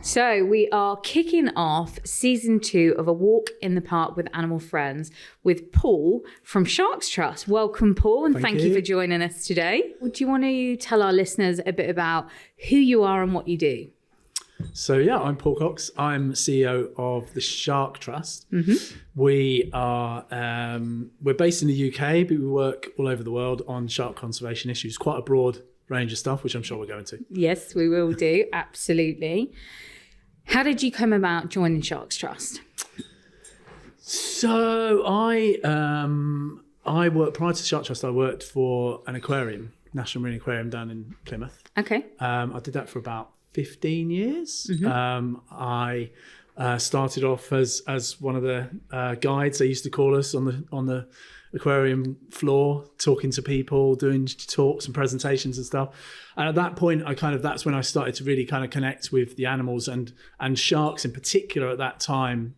So we are kicking off season 2 of A Walk in the Park with Animal Friends with Paul from Sharks Trust. Welcome, Paul, and thank you for joining us today. Do you want to tell our listeners a bit about who you are and what you do? So yeah, I'm Paul Cox. I'm CEO of the Shark Trust. Mm-hmm. We are we're based in the UK, but we work all over the world on shark conservation issues. Quite a broad range of stuff, which I'm sure we're going to. Yes, we will do. Absolutely. How did you come about joining Sharks Trust? So I worked prior to Shark Trust. I worked for an aquarium, National Marine Aquarium down in Plymouth. Okay. I did that for about 15 years. Mm-hmm. I started off as one of the guides, they used to call us, on the aquarium floor, talking to people, doing talks and presentations and stuff. And at that point, that's when I started to really kind of connect with the animals and sharks in particular. At that time,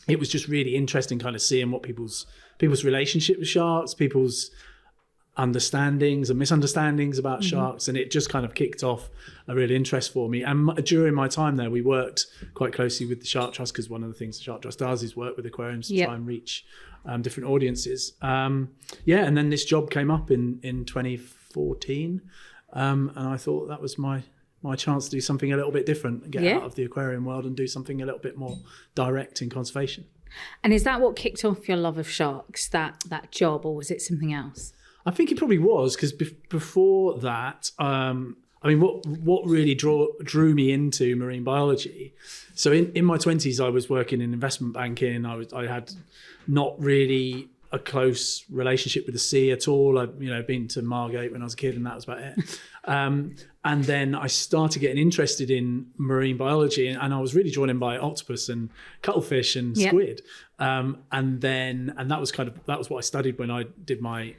it was just really interesting kind of seeing what people's relationship with sharks, people's understandings and misunderstandings about sharks, and it just kind of kicked off a real interest for me. And during my time there, we worked quite closely with the Shark Trust, because one of the things the Shark Trust does is work with aquariums to try and reach different audiences. And then this job came up in 2014, and I thought that was my chance to do something a little bit different and get out of the aquarium world and do something a little bit more direct in conservation. And is that what kicked off your love of sharks, that job, or was it something else? I think it probably was, because before that, what really drew me into marine biology. So in my 20s, I was working in investment banking. I had not really a close relationship with the sea at all. I'd been to Margate when I was a kid, and that was about it. And then I started getting interested in marine biology, and I was really drawn in by octopus and cuttlefish and squid. And that was what I studied when I did my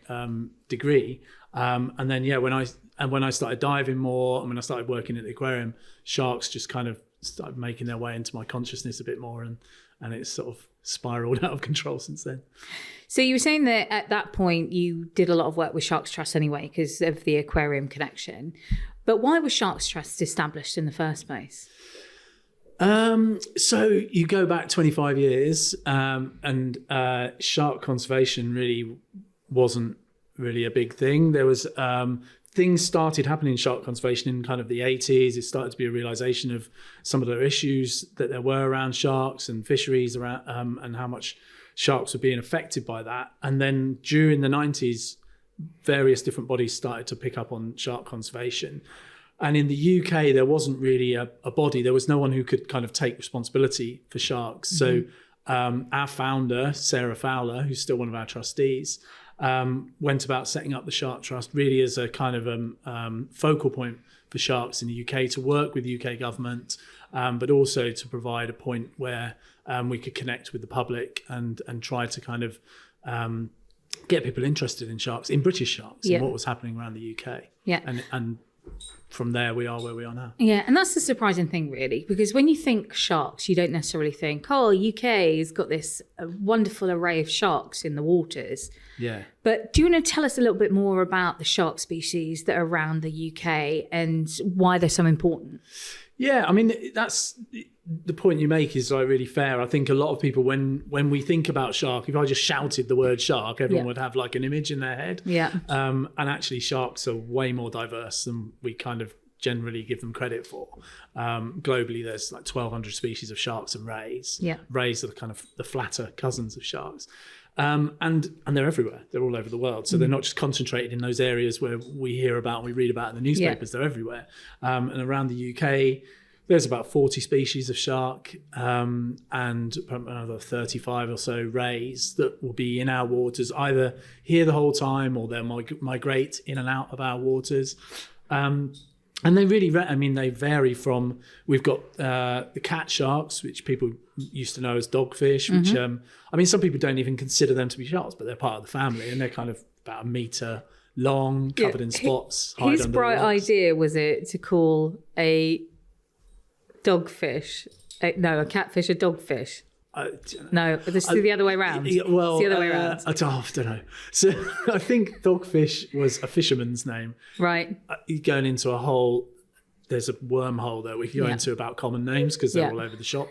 degree. And then when I started diving more, and when I started working at the aquarium, sharks just kind of started making their way into my consciousness a bit more, and it's sort of spiraled out of control since then. So you were saying that at that point you did a lot of work with Sharks Trust anyway, because of the aquarium connection. But why was Sharks Trust established in the first place? So you go back 25 years, and shark conservation really wasn't really a big thing. There was things started happening in shark conservation in kind of the 80s. It started to be a realization of some of the issues that there were around sharks and fisheries around, and how much sharks were being affected by that. And then during the 90s, various different bodies started to pick up on shark conservation. And in the UK, there wasn't really a body. There was no one who could kind of take responsibility for sharks. Mm-hmm. So our founder, Sarah Fowler, who's still one of our trustees, went about setting up the Shark Trust really as a kind of focal point for sharks in the UK, to work with the UK government, but also to provide a point where we could connect with the public and try to kind of get people interested in sharks, in British sharks, and what was happening around the UK. Yeah. And from there, we are where we are now. Yeah, and that's the surprising thing, really, because when you think sharks, you don't necessarily think, UK has got this wonderful array of sharks in the waters. Yeah. But do you want to tell us a little bit more about the shark species that are around the UK and why they're so important? Yeah, that's the point you make is really fair. I think a lot of people, when we think about shark, if I just shouted the word shark, everyone would have like an image in their head. Yeah. And actually, sharks are way more diverse than we kind of generally give them credit for. Globally, there's like 1,200 species of sharks and rays. Yeah. Rays are the kind of the flatter cousins of sharks. And they're everywhere. They're all over the world. So they're not just concentrated in those areas where we hear about and we read about in the newspapers. They're everywhere. And around the UK, there's about 40 species of shark, and another 35 or so rays that will be in our waters, either here the whole time or they'll migrate in and out of our waters. And they really, they vary from, we've got the cat sharks, which people used to know as dogfish, which, some people don't even consider them to be sharks, but they're part of the family, and they're kind of about 1 metre long, covered in spots. Whose bright idea was it to call a dogfish, a catfish a dogfish? No, this is the other way around. Well, it's the other way around. I don't know. So I think dogfish was a fisherman's name. Right. Going into a whole there's a wormhole there we can go into about common names because they're all over the shop.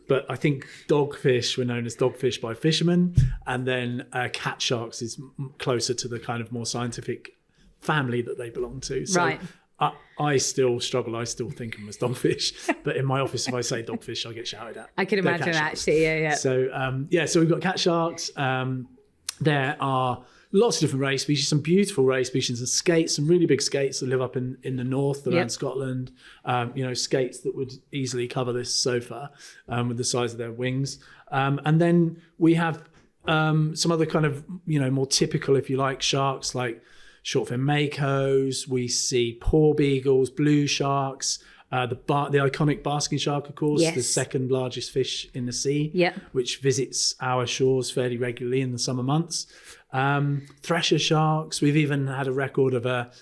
But I think dogfish were known as dogfish by fishermen, and then cat sharks is closer to the kind of more scientific family that they belong to. So I still struggle. I still think them as dogfish, but in my office, if I say dogfish, I get shouted at. I can imagine actually. Yeah. So we've got cat sharks. There are lots of different ray species, some beautiful ray species, and skates, some really big skates that live up in the north around Scotland. Skates that would easily cover this sofa with the size of their wings. And then we have some other kind of, more typical, if you like, sharks like short-fin makos. We see paw beagles, blue sharks, the iconic basking shark, of course, the second largest fish in the sea, which visits our shores fairly regularly in the summer months. Thresher sharks. We've even had a record of a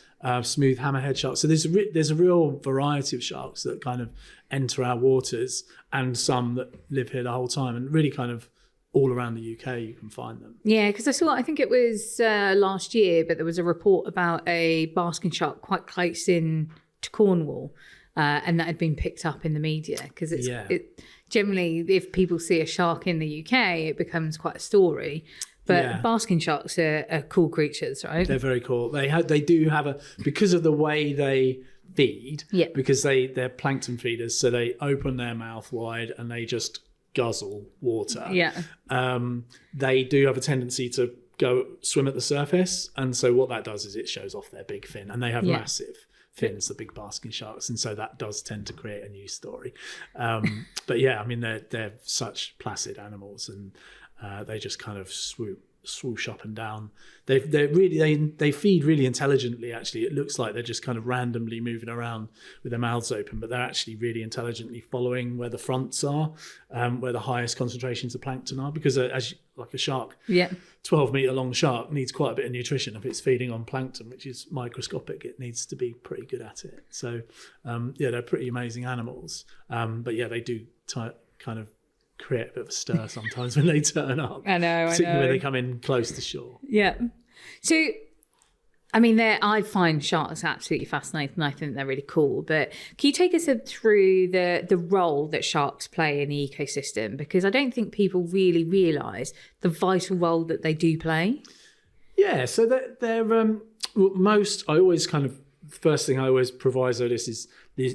smooth hammerhead shark. So there's a real variety of sharks that kind of enter our waters, and some that live here the whole time, and really kind of all around the UK you can find them. Yeah, because I think it was last year, but there was a report about a basking shark quite close in to Cornwall, and that had been picked up in the media, because it generally, if people see a shark in the UK, it becomes quite a story. But basking sharks are cool creatures, right? They're very cool. They do have because of the way they feed, because they're plankton feeders, so they open their mouth wide and they just guzzle water. They do have a tendency to go swim at the surface, and so what that does is it shows off their big fin, and they have massive fins, the big basking sharks, and so that does tend to create a news story. But they're such placid animals, and they just kind of swoosh up and down. They feed really intelligently. Actually, it looks like they're just kind of randomly moving around with their mouths open, but they're actually really intelligently following where the fronts are, where the highest concentrations of plankton are. Because like a shark, 12-meter long shark needs quite a bit of nutrition. If it's feeding on plankton, which is microscopic, it needs to be pretty good at it. So they're pretty amazing animals. But they do kind of create a bit of a stir sometimes when they turn up. I know. Particularly when they come in close to shore. Yeah. So, I find sharks absolutely fascinating. I think they're really cool. But can you take us through the role that sharks play in the ecosystem? Because I don't think people really realise the vital role that they do play. Yeah. So they're first thing I always proviso this is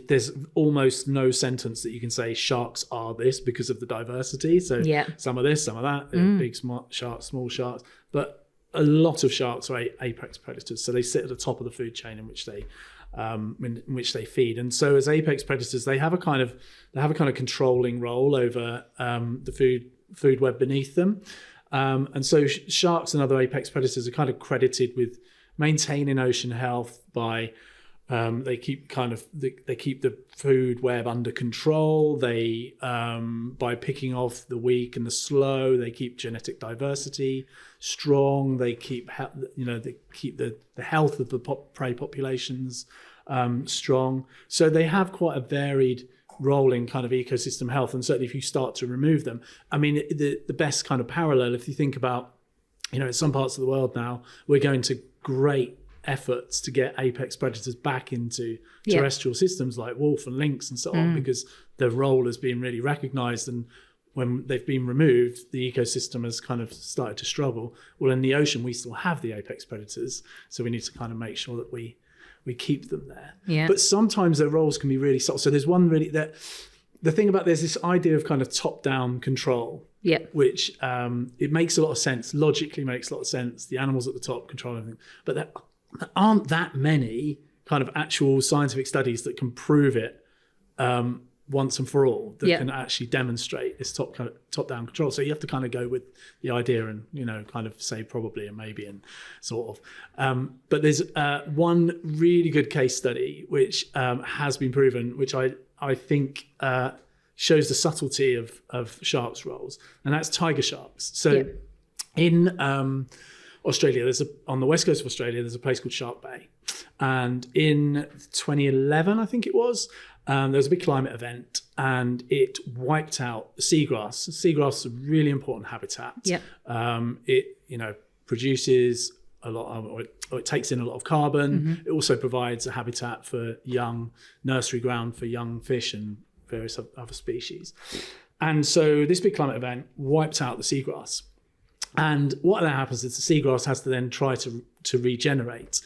there's almost no sentence that you can say sharks are this because of the diversity. So some of this, some of that, big smart sharks, small sharks, but a lot of sharks are apex predators. So they sit at the top of the food chain in which they feed. And so as apex predators, they have a kind of controlling role over the food web beneath them. And so sharks and other apex predators are kind of credited with maintaining ocean health by they keep the food web under control. They by picking off the weak and the slow, they keep genetic diversity strong. They keep the health of the prey populations strong. So they have quite a varied role in kind of ecosystem health. And certainly if you start to remove them, the best kind of parallel, if you think about, in some parts of the world now, we're going to great efforts to get apex predators back into terrestrial systems like wolf and lynx and so on, because their role has been really recognized, and when they've been removed, the ecosystem has kind of started to struggle. Well, in the ocean, we still have the apex predators, so we need to kind of make sure that we keep them there. But sometimes their roles can be really subtle. So there's one really that the thing about there's this idea of kind of top-down control, which it makes a lot of sense, logically makes a lot of sense. The animals at the top control everything, but there aren't that many kind of actual scientific studies that can prove it once and for all, that can actually demonstrate this top-down control. So you have to kind of go with the idea and, kind of say probably and maybe and sort of. But there's one really good case study which has been proven, which I think shows the subtlety of sharks' roles, and that's tiger sharks. So in Australia, on the west coast of Australia, there's a place called Shark Bay. And in 2011, I think it was, there was a big climate event and it wiped out the seagrass. Seagrass is a really important habitat. It produces a lot, or it takes in a lot of carbon. It also provides a habitat for young nursery ground for young fish and various other species. And so this big climate event wiped out the seagrass. And what then happens is the seagrass has to then try to regenerate.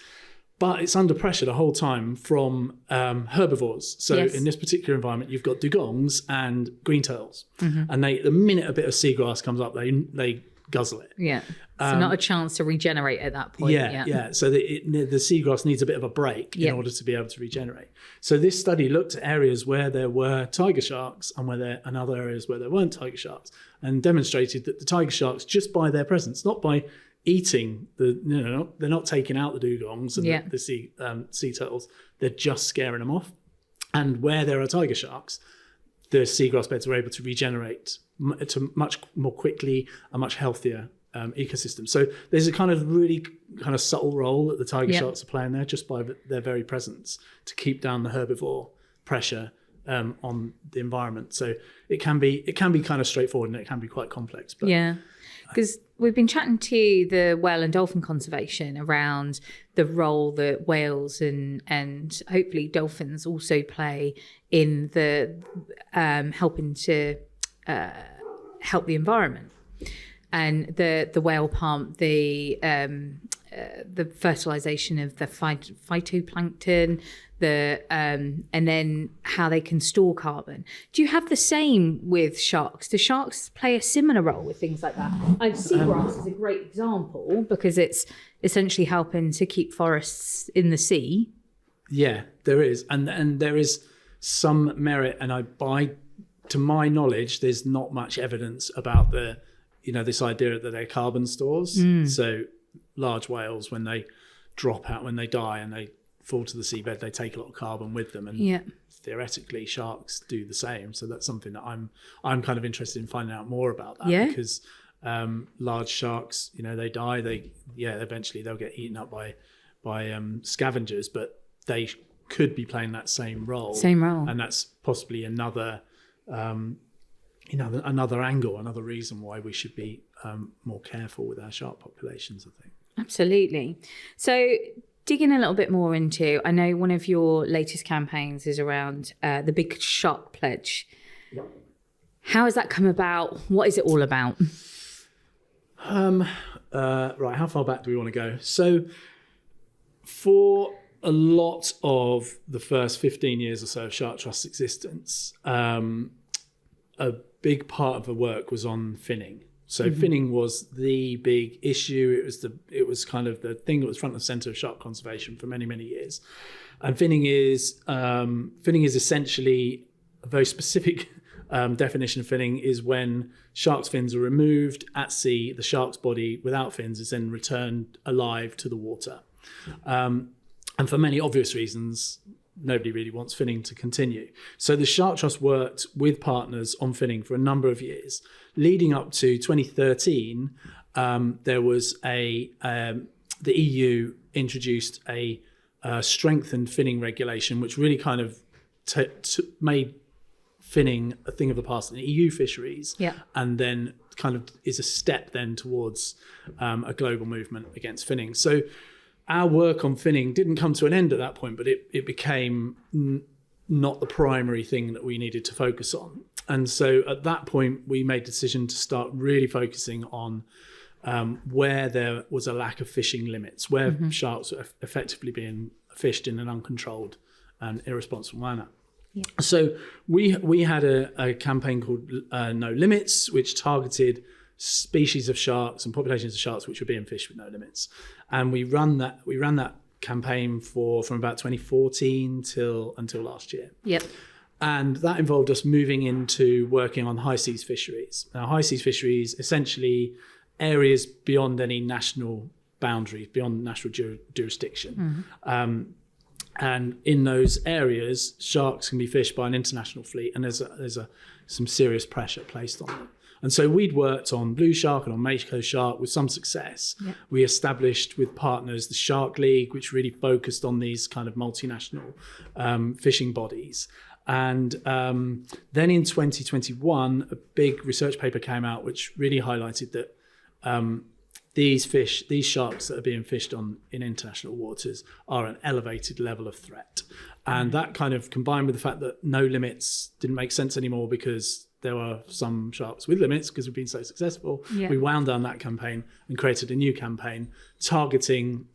But it's under pressure the whole time from herbivores. So in this particular environment, you've got dugongs and green turtles. And the minute a bit of seagrass comes up, they guzzle it. Yeah. So not a chance to regenerate at that point. Yeah. So the seagrass needs a bit of a break in order to be able to regenerate. So this study looked at areas where there were tiger sharks and other areas where there weren't tiger sharks, and demonstrated that the tiger sharks, just by their presence, not by eating they're not taking out the dugongs and the sea turtles, they're just scaring them off. And where there are tiger sharks, the seagrass beds are able to regenerate to much more quickly, a much healthier ecosystem. So there's a kind of really kind of subtle role that the tiger sharks are playing there, just by their very presence, to keep down the herbivore pressure on the environment. So it can be kind of straightforward, and it can be quite complex. But because we've been chatting to the whale and dolphin conservation around the role that whales and hopefully dolphins also play in the helping to help the environment. And the whale pump, the fertilization of the phytoplankton, and then how they can store carbon. Do you have the same with sharks? Do sharks play a similar role with things like that? Seagrass is a great example because it's essentially helping to keep forests in the sea. Yeah, there is, and there is some merit. And to my knowledge, there's not much evidence about this idea that they're carbon stores. So large whales, when they drop out, when they die and they fall to the seabed, they take a lot of carbon with them, and theoretically sharks do the same. So that's something that I'm kind of interested in finding out more about that, because large sharks, they die, eventually they'll get eaten up by scavengers, but they could be playing that same role, and that's possibly another another angle, another reason why we should be more careful with our shark populations, I think. Absolutely. So digging a little bit more into, I know one of your latest campaigns is around the Big Shark Pledge. Yep. How has that come about? What is it all about? Right, how far back do we want to go? So for a lot of the first 15 years or so of Shark Trust's existence, a big part of the work was on finning. So finning was the big issue. It was kind of the thing that was front and center of shark conservation for many, many years. And finning is essentially a very specific definition of finning is when shark's fins are removed at sea, the shark's body without fins is then returned alive to the water. And for many obvious reasons, nobody really wants finning to continue. So the Shark Trust worked with partners on finning for a number of years. Leading up to 2013, there was the EU introduced a strengthened finning regulation, which really kind of made finning a thing of the past in EU fisheries, and then kind of is a step then towards a global movement against finning. So our work on finning didn't come to an end at that point, but it became not the primary thing that we needed to focus on. And so at that point, we made the decision to start really focusing on where there was a lack of fishing limits, where sharks were effectively being fished in an uncontrolled and irresponsible manner. Yeah. So we had a campaign called No Limits, which targeted species of sharks and populations of sharks which were being fished with no limits. And we ran that campaign from about 2014 until last year. Yep. And that involved us moving into working on high seas fisheries. Now, high seas fisheries, essentially areas beyond any national boundaries, beyond national jurisdiction. And in those areas, sharks can be fished by an international fleet, and there's some serious pressure placed on them. And so we'd worked on blue shark and on mako shark with some success. Yep. We established with partners the Shark League, which really focused on these kind of multinational fishing bodies. And then in 2021, a big research paper came out which really highlighted that these sharks that are being fished in international waters are an elevated level of threat. And that kind of combined with the fact that no limits didn't make sense anymore because there were some sharks with limits because we've been so successful. We wound down that campaign and created a new campaign targeting,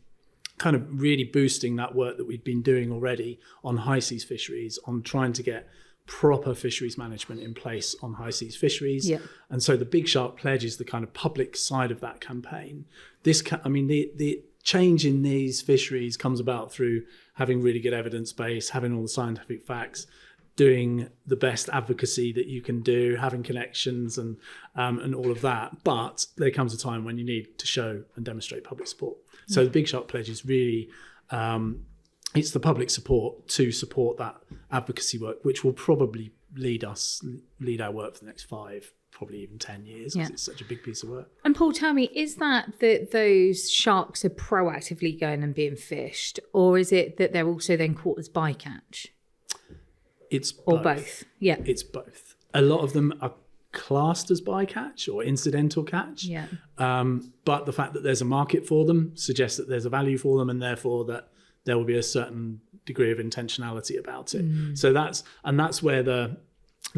kind of really boosting that work that we'd been doing already on high seas fisheries, on trying to get proper fisheries management in place on high seas fisheries. And so the Big Shark Pledge is the kind of public side of that campaign. The change in these fisheries comes about through having really good evidence base, having all the scientific facts, doing the best advocacy that you can do, having connections and all of that. But there comes a time when you need to show and demonstrate public support. So the Big Shark Pledge is really it's the public support to support that advocacy work, which will probably lead our work for the next 5, probably even 10 years, because it's such a big piece of work. And Paul, tell me, is that those sharks are proactively going and being fished, or is it that they're also then caught as bycatch? It's both. Or both, yeah. It's both. A lot of them are classed as bycatch or incidental catch, but the fact that there's a market for them suggests that there's a value for them, and therefore that there will be a certain degree of intentionality about it. So that's where the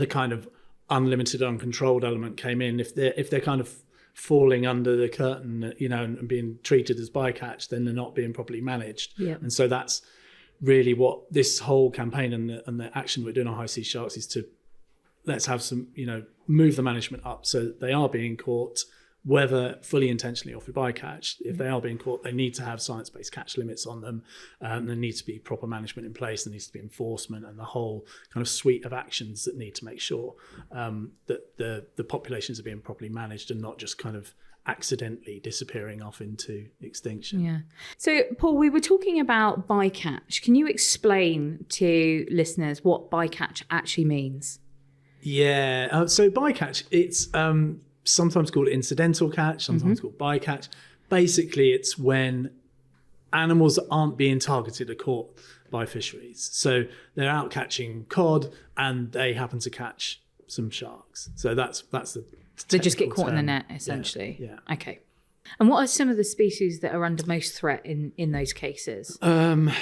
kind of unlimited, uncontrolled element came in. If they're kind of falling under the curtain, and being treated as bycatch, then they're not being properly managed. And so that's really what this whole campaign and the action we're doing on high sea sharks is to let's have some, move the management up so that they are being caught, whether fully intentionally or through bycatch. If they are being caught, they need to have science-based catch limits on them. There needs to be proper management in place. There needs to be enforcement and the whole kind of suite of actions that need to make sure that the populations are being properly managed and not just kind of accidentally disappearing off into extinction. Yeah. So, Paul, we were talking about bycatch. Can you explain to listeners what bycatch actually means? Yeah. So bycatch, it's sometimes called incidental catch, sometimes called bycatch. Basically, it's when animals that aren't being targeted are caught by fisheries. So they're out catching cod and they happen to catch some sharks. So that's the they just get caught in the net, essentially. Yeah. Okay. And what are some of the species that are under most threat in those cases? The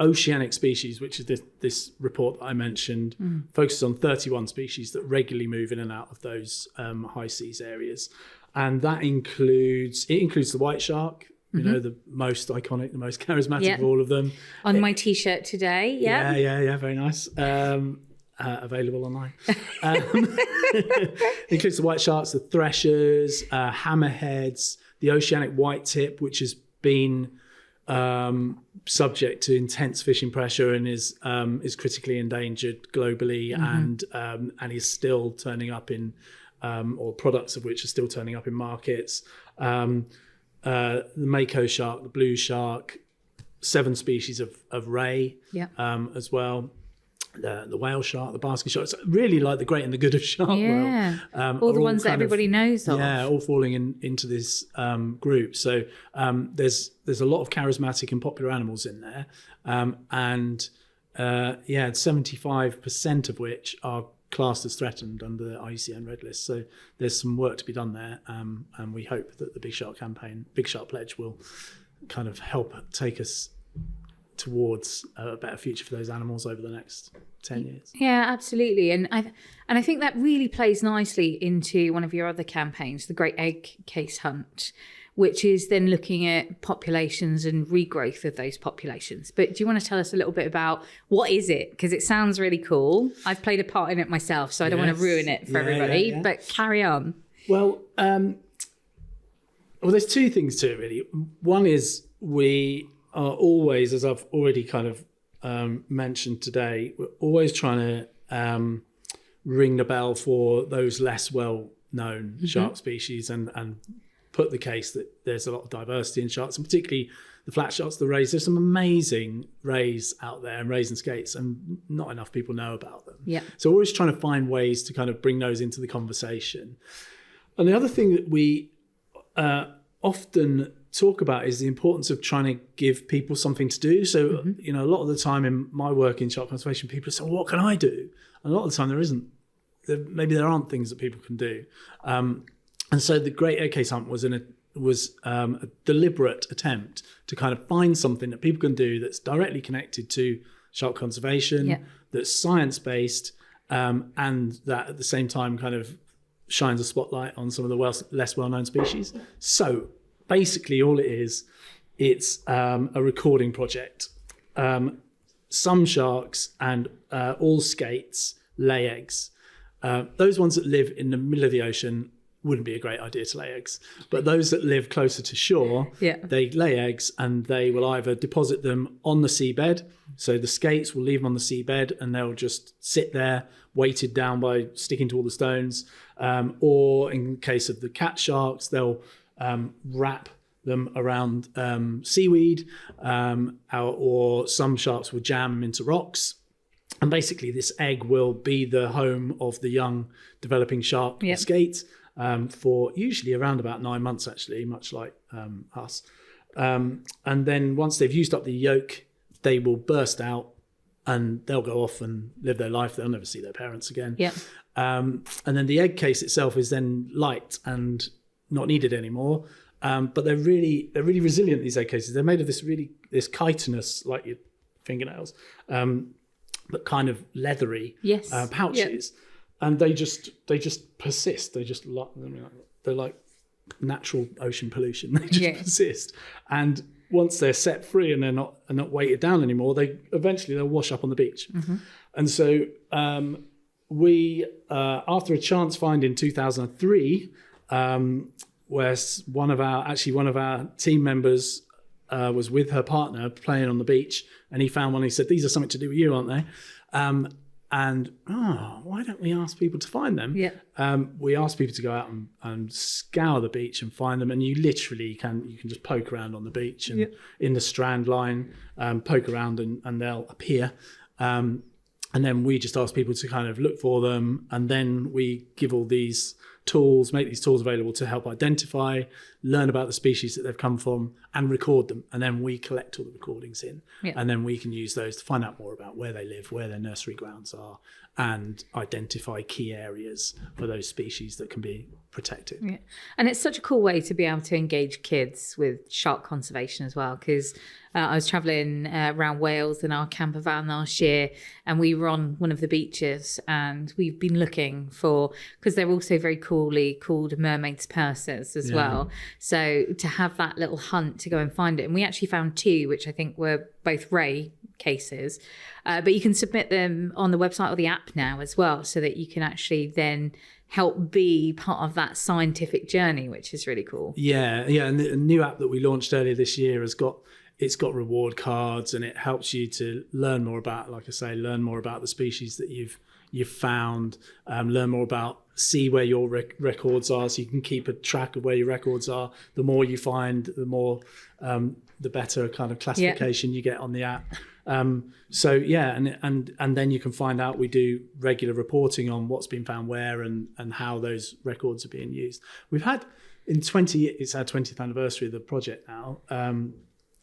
oceanic species, which is this report that I mentioned, focuses on 31 species that regularly move in and out of those high seas areas, and that includes the white shark, the most iconic, the most charismatic of all of them. On my T-shirt today, yeah, very nice. Available online. Includes the white sharks, the threshers, hammerheads, the oceanic white tip, which has been subject to intense fishing pressure and is critically endangered globally, and is still turning up in, or products of which are still turning up in markets. The mako shark, the blue shark, 7 species of ray as well. The whale shark, the basket shark. It's really like the great and the good of shark world. All the ones that everybody knows of. Yeah, all falling into this group. So there's a lot of charismatic and popular animals in there, and 75% of which are classed as threatened under the IUCN Red List. So there's some work to be done there, and we hope that the Big Shark campaign, Big Shark Pledge, will kind of help take us towards a better future for those animals over the next 10 years. Yeah, absolutely. And I think that really plays nicely into one of your other campaigns, the Great Egg Case Hunt, which is then looking at populations and regrowth of those populations. But do you want to tell us a little bit about what is it? Because it sounds really cool. I've played a part in it myself, so I don't want to ruin it for everybody, but carry on. Well, there's 2 things to it, really. One is we are always, as I've already kind of mentioned today, we're always trying to ring the bell for those less well-known shark species and put the case that there's a lot of diversity in sharks, and particularly the flat sharks, the rays. There's some amazing rays out there, and rays and skates, and not enough people know about them. Yeah. So we're always trying to find ways to kind of bring those into the conversation. And the other thing that we often talk about is the importance of trying to give people something to do. So, a lot of the time in my work in shark conservation, people say, well, what can I do? And a lot of the time there isn't maybe there aren't things that people can do. And so the Great Egg Case Hunt was a deliberate attempt to kind of find something that people can do that's directly connected to shark conservation, that's science-based, and that at the same time kind of shines a spotlight on some of the less well-known species. So basically all it is, it's a recording project. Some sharks and all skates lay eggs. Those ones that live in the middle of the ocean wouldn't be a great idea to lay eggs. But those that live closer to shore, they lay eggs, and they will either deposit them on the seabed. So the skates will leave them on the seabed and they'll just sit there, weighted down by sticking to all the stones. Or in case of the cat sharks, they'll wrap them around seaweed, or some sharks will jam them into rocks. And basically this egg will be the home of the young developing shark or skate for usually around about 9 months, actually, much like us. And then once they've used up the yolk, they will burst out and they'll go off and live their life. They'll never see their parents again. And then the egg case itself is then light and not needed anymore. But they're really resilient, these egg cases. They're made of this chitinous, like your fingernails, but kind of leathery pouches. And they just persist. They're like natural ocean pollution. They just persist. And once they're set free and they're not weighted down anymore, they'll wash up on the beach. And so we, after a chance find in 2003, where one of our team members was with her partner playing on the beach, and he found one. He said, "These are something to do with you, aren't they?" Why don't we ask people to find them? We asked people to go out and scour the beach and find them, and you literally can just poke around on the beach and in the strand line, poke around and they'll appear. And then we just ask people to kind of look for them, and then we give all these tools, make these tools available to help identify, learn about the species that they've come from, and record them. And then we collect all the recordings in, and then we can use those to find out more about where they live, where their nursery grounds are, and identify key areas for those species that can be protected. And it's such a cool way to be able to engage kids with shark conservation as well, because I was travelling around Wales in our camper van last year, and we were on one of the beaches, and we've been looking for, because they're also very coolly called mermaid's purses as well. So to have that little hunt to go and find it, and we actually found 2, which I think were both ray cases, but you can submit them on the website or the app now as well, so that you can actually then help be part of that scientific journey, which is really cool. And the new app that we launched earlier this year it's got reward cards, and it helps you to learn more about, like I say, the species that you've found, learn more about, see where your records are, so you can keep a track of where your records are. The more you find, the better kind of classification you get on the app. And then you can find out, we do regular reporting on what's been found where and how those records are being used. We've had it's our 20th anniversary of the project now.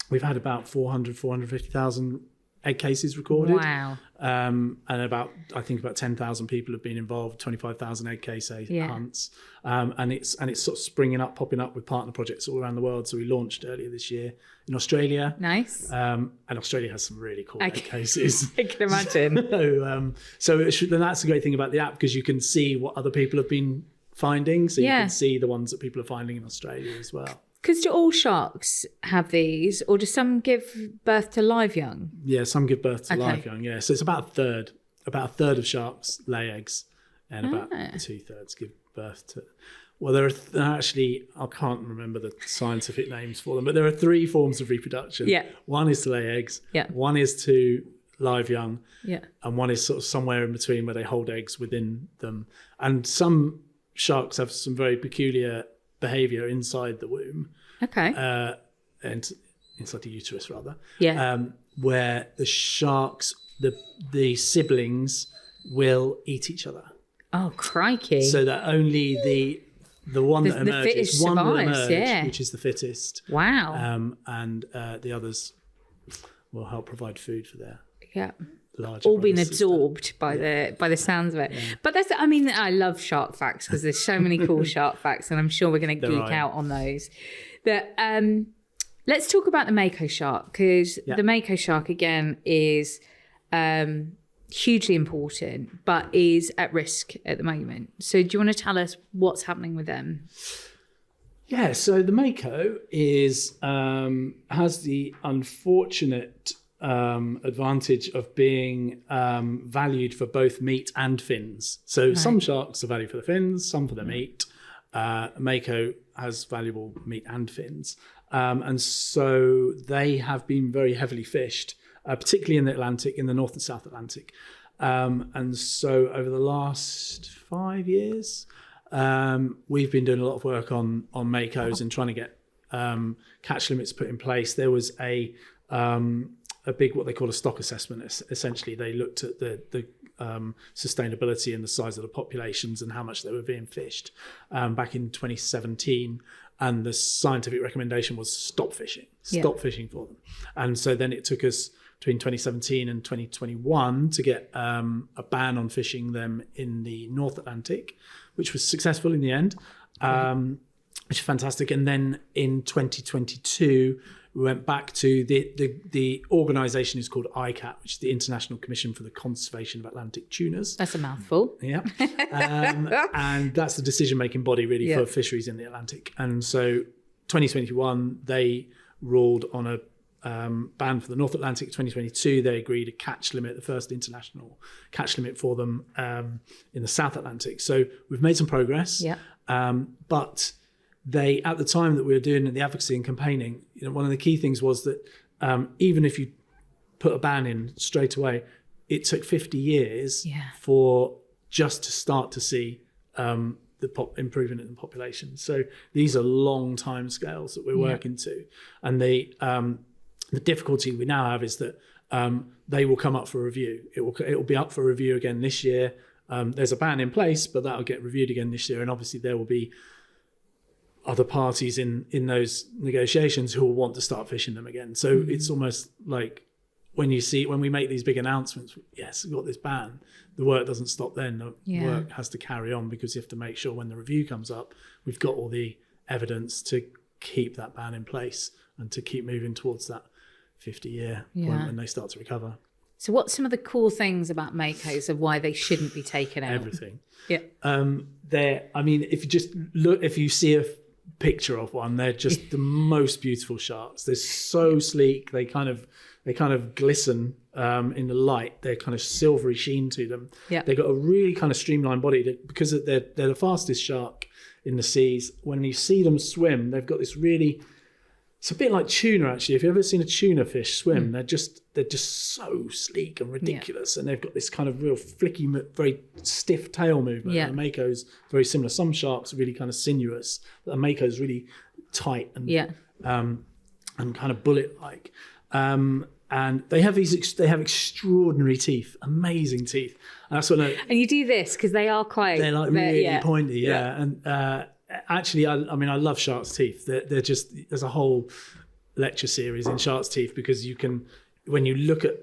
We've had about 450,000 egg cases recorded. Wow. And about 10,000 people have been involved, 25,000 egg case hunts. And it's sort of popping up with partner projects all around the world. So we launched earlier this year in Australia. Nice. And Australia has some really cool egg cases. I can imagine. So that's the great thing about the app, because you can see what other people have been finding. So you can see the ones that people are finding in Australia as well. Because do all sharks have these, or do some give birth to live young? Yeah, some give birth to live young, so it's about a third. About a third of sharks lay eggs, and about 2/3 give birth to... Well, there are actually, I can't remember the scientific names for them, but there are 3 forms of reproduction. One is to lay eggs, one is to live young, and one is sort of somewhere in between where they hold eggs within them. And some sharks have some very peculiar behavior inside the womb, and inside the uterus rather, where the sharks, the siblings will eat each other. Oh, crikey! So that only the one that emerges, one will emerge, which is the fittest. Wow. And the others will help provide food for their larger. All been absorbed by the sounds of it. Yeah. But I love shark facts because there's so many cool shark facts, and I'm sure we're going to geek out on those. But let's talk about the mako shark, because the mako shark again is hugely important, but is at risk at the moment. So do you want to tell us what's happening with them? Yeah, so the mako has the unfortunate advantage of being valued for both meat and fins. So some sharks are valued for the fins, some for the meat. Mako has valuable meat and fins. And so they have been very heavily fished, particularly in the Atlantic, in the North and South Atlantic. And so over the last 5 years, we've been doing a lot of work on makos and trying to get catch limits put in place. There was a big, what they call a stock assessment. Essentially, they looked at the sustainability and the size of the populations and how much they were being fished back in 2017. And the scientific recommendation was stop fishing for them. And so then it took us between 2017 and 2021 to get a ban on fishing them in the North Atlantic, which was successful in the end, which is fantastic. And then in 2022, we went back to the organisation is called ICAT, which is the International Commission for the Conservation of Atlantic Tunas. That's a mouthful. Yeah. And that's the decision-making body really for fisheries in the Atlantic. And so 2021, they ruled on a ban for the North Atlantic. 2022, they agreed a catch limit, the first international catch limit for them in the South Atlantic. So we've made some progress. Yeah. But they, at the time that we were doing the advocacy and campaigning, one of the key things was that even if you put a ban in straight away, it took 50 years for just to start to see the improvement in the population. So these are long time scales that we're working to. And the difficulty we now have is that they will come up for review. It will be up for review again this year. There's a ban in place, but that'll get reviewed again this year. And obviously there will be other parties in those negotiations who will want to start fishing them again. So it's almost like when we make these big announcements, yes, we've got this ban, the work doesn't stop then. The work has to carry on, because you have to make sure when the review comes up, we've got all the evidence to keep that ban in place and to keep moving towards that 50-year point when they start to recover. So what's some of the cool things about makos of why they shouldn't be taken out? Everything. Yeah. If you see a picture of one, they're just the most beautiful sharks. They're so sleek. They kind of glisten in the light. They're kind of silvery sheen to them. Yeah. They've got a really kind of streamlined body because they're the fastest shark in the seas. When you see them swim, they've got this really, it's a bit like tuna actually. If you've ever seen a tuna fish swim, they're just so sleek and ridiculous, and they've got this kind of real flicky, very stiff tail movement. Yeah. And the mako's very similar. Some sharks are really kind of sinuous, but the mako's really tight and kind of bullet-like. And they have extraordinary teeth, amazing teeth. And that's what. And you do this because they're like really pointy, And actually, I love sharks' teeth. They're just, there's a whole lecture series in sharks' teeth, because you can, when you look at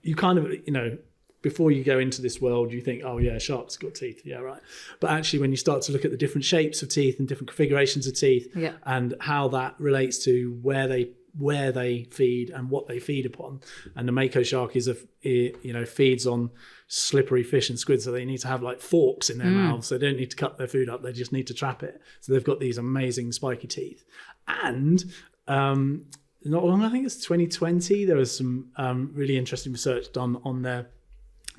you kind of, before you go into this world, you think, oh yeah, sharks got teeth, yeah, right. But actually, when you start to look at the different shapes of teeth and different configurations of teeth, and how that relates to where they feed and what they feed upon, and the mako shark feeds on slippery fish and squid, so they need to have like forks in their mouths. They don't need to cut their food up, they just need to trap it. So they've got these amazing spiky teeth. And not long, I think it's 2020, there was some really interesting research done on their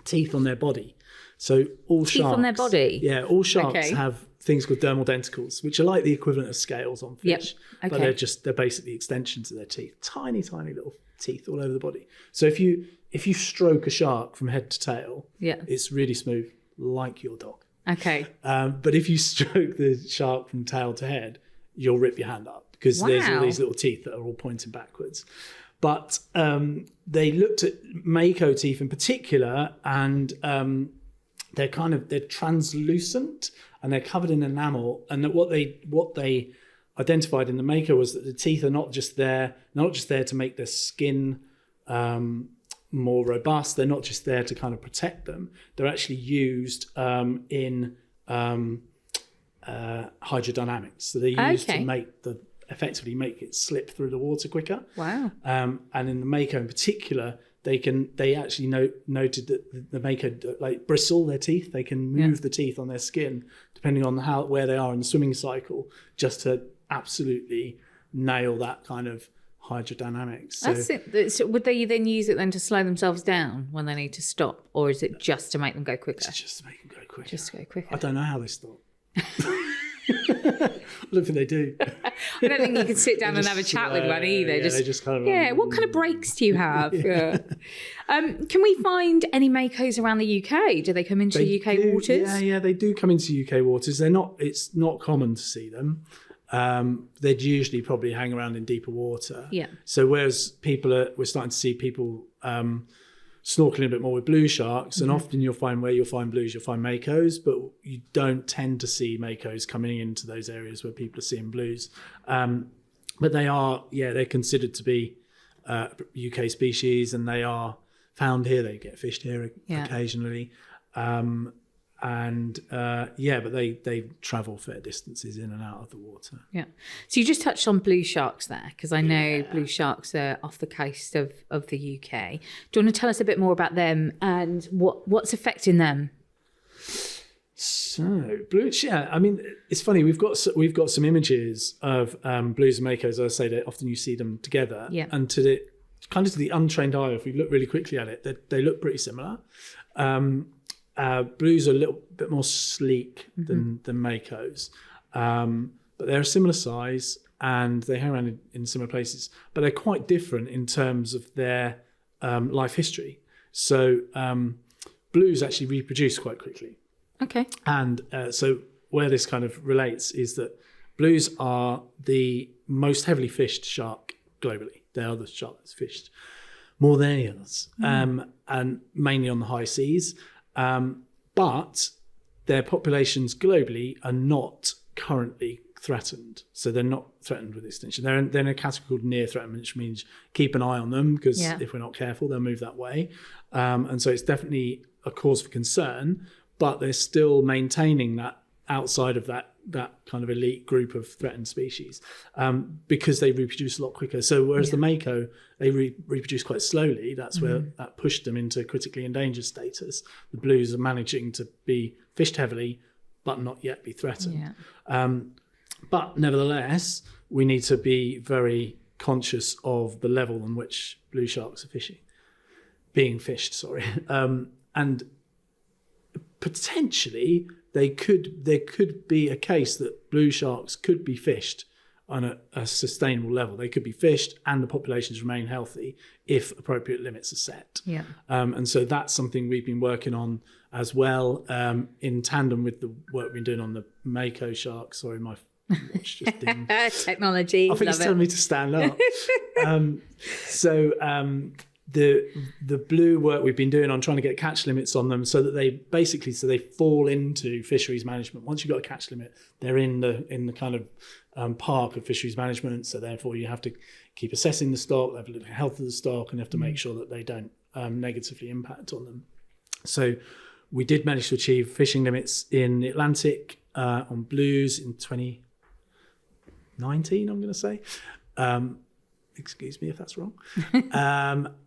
teeth on their body. So all teeth sharks on their body? Yeah, all sharks have things called dermal denticles, which are like the equivalent of scales on fish. Yep. Okay. But they're basically extensions of their teeth. Tiny, tiny little teeth all over the body. So if you stroke a shark from head to tail, it's really smooth, like your dog. Okay. But if you stroke the shark from tail to head, you'll rip your hand up, because there's all these little teeth that are all pointing backwards. But they looked at mako teeth in particular, and they're translucent and they're covered in enamel. And that what they identified in the mako was that the teeth are not just there to make the skin more robust. They're not just there to kind of protect them. They're actually used in hydrodynamics. So they're used to effectively make it slip through the water quicker. Wow. And in the mako in particular, they actually noted that the mako like bristle their teeth. They can move the teeth on their skin depending on where they are in the swimming cycle, just to absolutely nail that kind of hydrodynamics. That's it. So would they then use it then to slow themselves down when they need to stop, or is it just to make them go quicker? It's just to make them go quicker. Just to go quicker. I don't know how they stop. I don't think they do. I don't think you can sit down and have a chat with one either. Yeah, they just kind of. What kind of breaks do you have? Can we find any makos around the UK? Do they come into the UK waters? Yeah, they do come into UK waters. It's not common to see them. They'd usually probably hang around in deeper water. Yeah. So whereas we're starting to see people snorkeling a bit more with blue sharks, and often you'll find blues, you'll find makos, but you don't tend to see makos coming into those areas where people are seeing blues. But they're considered to be UK species, and they are found here. They get fished here occasionally. But they travel fair distances in and out of the water. Yeah. So you just touched on blue sharks there, because I know blue sharks are off the coast of the UK. Do you want to tell us a bit more about them and what's affecting them? So I mean, it's funny. We've got some images of blues and makos. As I say, that often you see them together. Yeah. And to the untrained eye, if we look really quickly at it, they look pretty similar. Blues are a little bit more sleek than makos, but they're a similar size and they hang around in similar places, but they're quite different in terms of their life history. So blues actually reproduce quite quickly. Okay. And so where this kind of relates is that blues are the most heavily fished shark globally. They are the shark that's fished more than any others, and mainly on the high seas. But their populations globally are not currently threatened. So they're not threatened with extinction. They're in a category called near threatened, which means keep an eye on them, because if we're not careful, they'll move that way. And so it's definitely a cause for concern, but they're still maintaining that outside of that kind of elite group of threatened species, because they reproduce a lot quicker. So whereas the mako, they reproduce quite slowly, that's where that pushed them into critically endangered status. The blues are managing to be fished heavily, but not yet be threatened. Yeah. But nevertheless, we need to be very conscious of the level on which blue sharks are being fished. And potentially there could be a case that blue sharks could be fished on a sustainable level. They could be fished and the populations remain healthy if appropriate limits are set. Yeah. And so that's something we've been working on as well, in tandem with the work we've been doing on the mako shark. Sorry, my watch just dinged. Technology. I think it's telling me to stand up. The blue work we've been doing on trying to get catch limits on them, so that they fall into fisheries management. Once you've got a catch limit, they're in the kind of park of fisheries management. So therefore, you have to keep assessing the stock, level of health of the stock, and you have to make sure that they don't negatively impact on them. So we did manage to achieve fishing limits in the Atlantic on blues in 2019. I'm going to say. Excuse me if that's wrong.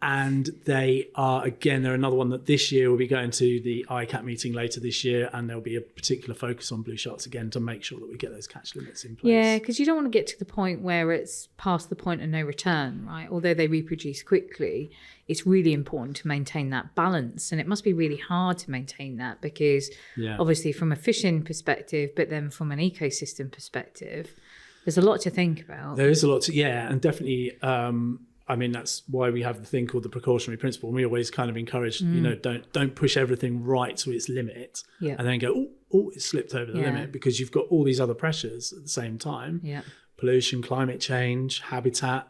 And they're another one that this year we'll be going to the ICAT meeting later this year, and there'll be a particular focus on blue sharks again to make sure that we get those catch limits in place. Yeah, because you don't want to get to the point where it's past the point of no return, right? Although they reproduce quickly, it's really important to maintain that balance, and it must be really hard to maintain that because obviously from a fishing perspective, but then from an ecosystem perspective, there's a lot to think about. There is a lot and definitely, that's why we have the thing called the precautionary principle. And we always kind of encourage, don't push everything right to its limit and then go, oh, it slipped over the limit, because you've got all these other pressures at the same time. Yeah. Pollution, climate change, habitat,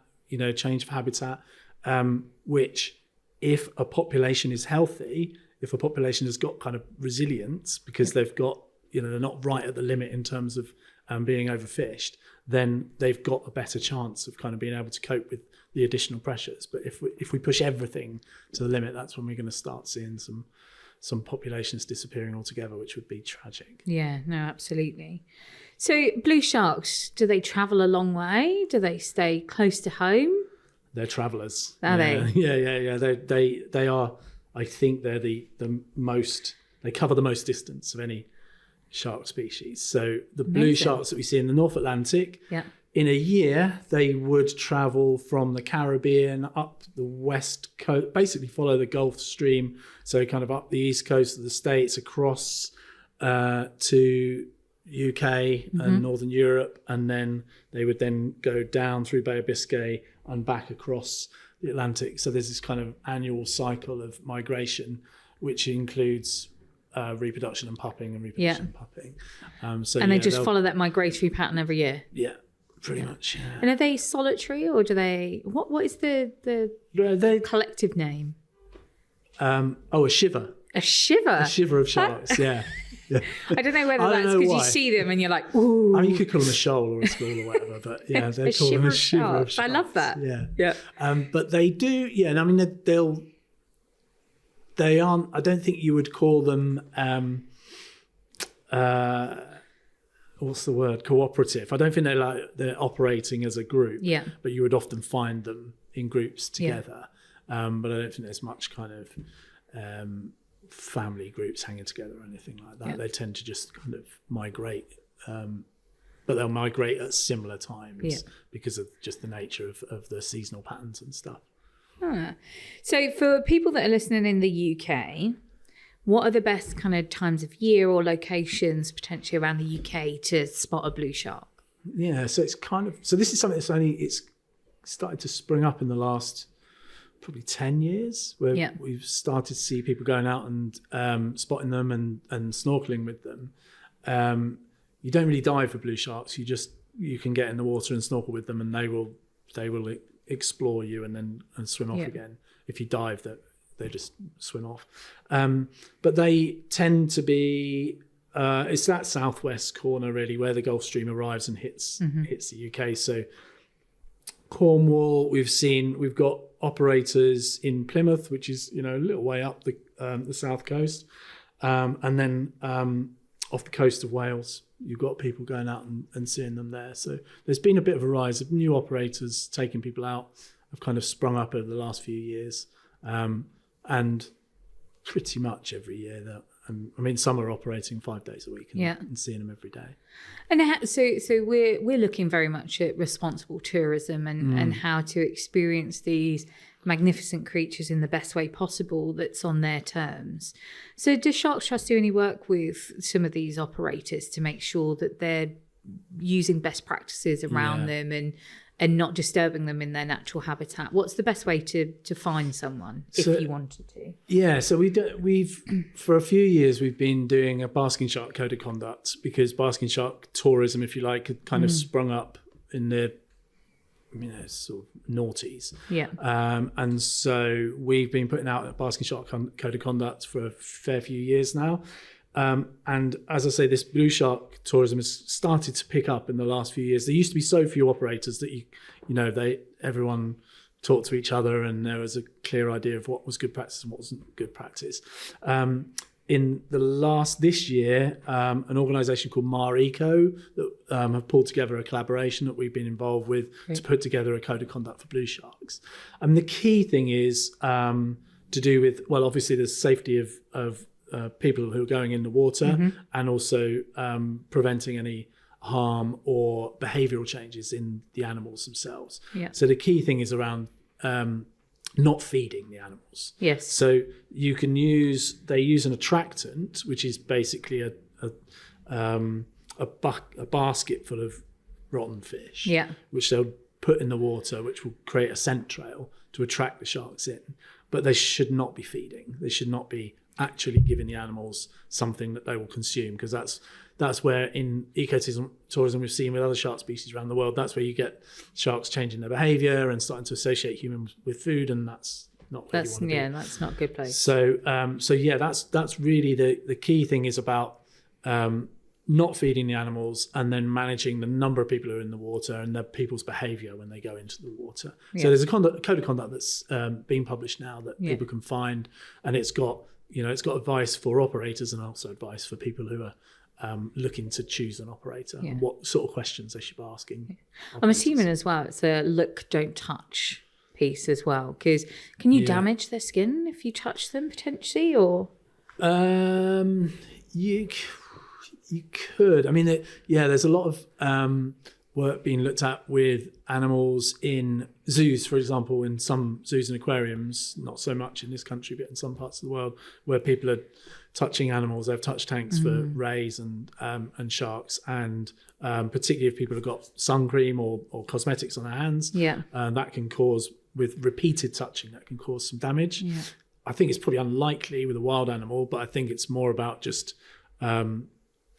change of habitat, which if a population is healthy, if a population has got kind of resilience because they've got, they're not right at the limit in terms of being overfished, then they've got a better chance of kind of being able to cope with the additional pressures. But if we push everything to the limit, that's when we're going to start seeing some populations disappearing altogether, which would be tragic. Yeah, no, absolutely. So blue sharks, do they travel a long way? Do they stay close to home? They're travellers. Are they? Yeah. They are. I think they're the most. They cover the most distance of any shark species. So the blue sharks that we see in the North Atlantic, in a year, they would travel from the Caribbean up the west coast, basically follow the Gulf Stream. So kind of up the east coast of the States, across to UK and Northern Europe. And then they would then go down through Bay of Biscay and back across the Atlantic. So there's this kind of annual cycle of migration, which includes reproduction and pupping and reproduction and pupping. And they just follow that migratory pattern every year? Yeah, pretty much. Yeah. And are they solitary, or do they... What is the collective name? A shiver. A shiver? A shiver of sharks, yeah. I don't know whether that's because you see them and you're like, ooh. I mean, you could call them a shoal or a school or whatever, but yeah, they're called a shiver of sharks. I love that. Yeah. But they do, and I mean, they aren't, I don't think you would call them, what's the word, cooperative. I don't think they're operating as a group, but you would often find them in groups together. But I don't think there's much kind of family groups hanging together or anything like that. They tend to just kind of migrate, but they'll migrate at similar times because of just the nature of the seasonal patterns and stuff. So for people that are listening in the UK, what are the best kind of times of year or locations potentially around the UK to spot a blue shark? Yeah, so it's kind of, so this is something it's started to spring up in the last probably 10 years, where we've started to see people going out and spotting them and snorkeling with them. You don't really dive for blue sharks. You can get in the water and snorkel with them, and they will explore you and swim off again. If you dive, they just swim off. But they tend to be it's that southwest corner really where the Gulf Stream arrives and hits the UK. So Cornwall, we've got operators in Plymouth, which is a little way up the south coast, and then off the coast of Wales, you've got people going out and seeing them there. So there's been a bit of a rise of new operators taking people out. Have kind of sprung up over the last few years, and pretty much every year I mean, some are operating 5 days a week and seeing them every day. And so we're looking very much at responsible tourism and how to experience these magnificent creatures in the best way possible that's on their terms. So does Sharks Trust do any work with some of these operators to make sure that they're using best practices around them and not disturbing them in their natural habitat? What's the best way to find someone if you wanted to? Yeah, so we've for a few years we've been doing a basking shark code of conduct, because basking shark tourism, if you like, had kind of sprung up in the sort of noughties. And so we've been putting out a basking shark code of conduct for a fair few years now. And as I say, this blue shark tourism has started to pick up in the last few years. There used to be so few operators that everyone talked to each other, and there was a clear idea of what was good practice and what wasn't good practice. In this year, an organisation called Mar Eco that have pulled together a collaboration that we've been involved with to put together a code of conduct for blue sharks. And the key thing is to do with, well, obviously the safety of people who are going in the water, and also preventing any harm or behavioural changes in the animals themselves. So the key thing is around not feeding the animals. So they use an attractant, which is basically a basket full of rotten fish, which they'll put in the water, which will create a scent trail to attract the sharks in. But they should not be feeding. They should not be actually giving the animals something that they will consume, because that's where in ecotourism we've seen with other shark species around the world, that's where you get sharks changing their behaviour and starting to associate humans with food, and that's not where you want to be. That's not a good place. So that's really the key thing is about not feeding the animals, and then managing the number of people who are in the water and the people's behaviour when they go into the water. Yeah. So there's a code of conduct that's being published now that people can find, and it's got advice for operators and also advice for people who are looking to choose an operator and what sort of questions they should be asking. I'm assuming as well it's a look, don't touch piece as well, because can you damage their skin if you touch them potentially, or? You could. I mean, there's a lot of work being looked at with animals in zoos, for example, in some zoos and aquariums, not so much in this country, but in some parts of the world, where people are touching animals. They've touched tanks for rays and sharks, and particularly if people have got sun cream or cosmetics on their hands, that can cause, with repeated touching, that can cause some damage. Yeah. I think it's probably unlikely with a wild animal, but I think it's more about just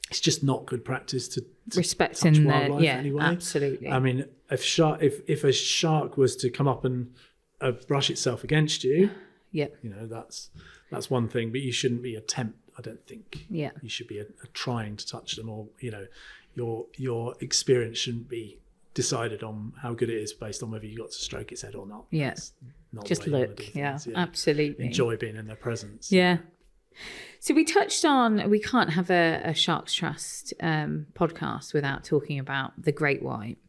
it's just not good practice to respecting touch wildlife anyway. Absolutely. I mean, if a shark was to come up and brush itself against you, that's one thing. But you shouldn't be I don't think. Yeah. You should be trying to touch them, or your experience shouldn't be decided on how good it is based on whether you got to stroke its head or not. Yeah. Just look. Absolutely. Enjoy being in their presence. Yeah. So we touched on, we can't have a Sharks Trust podcast without talking about the great white.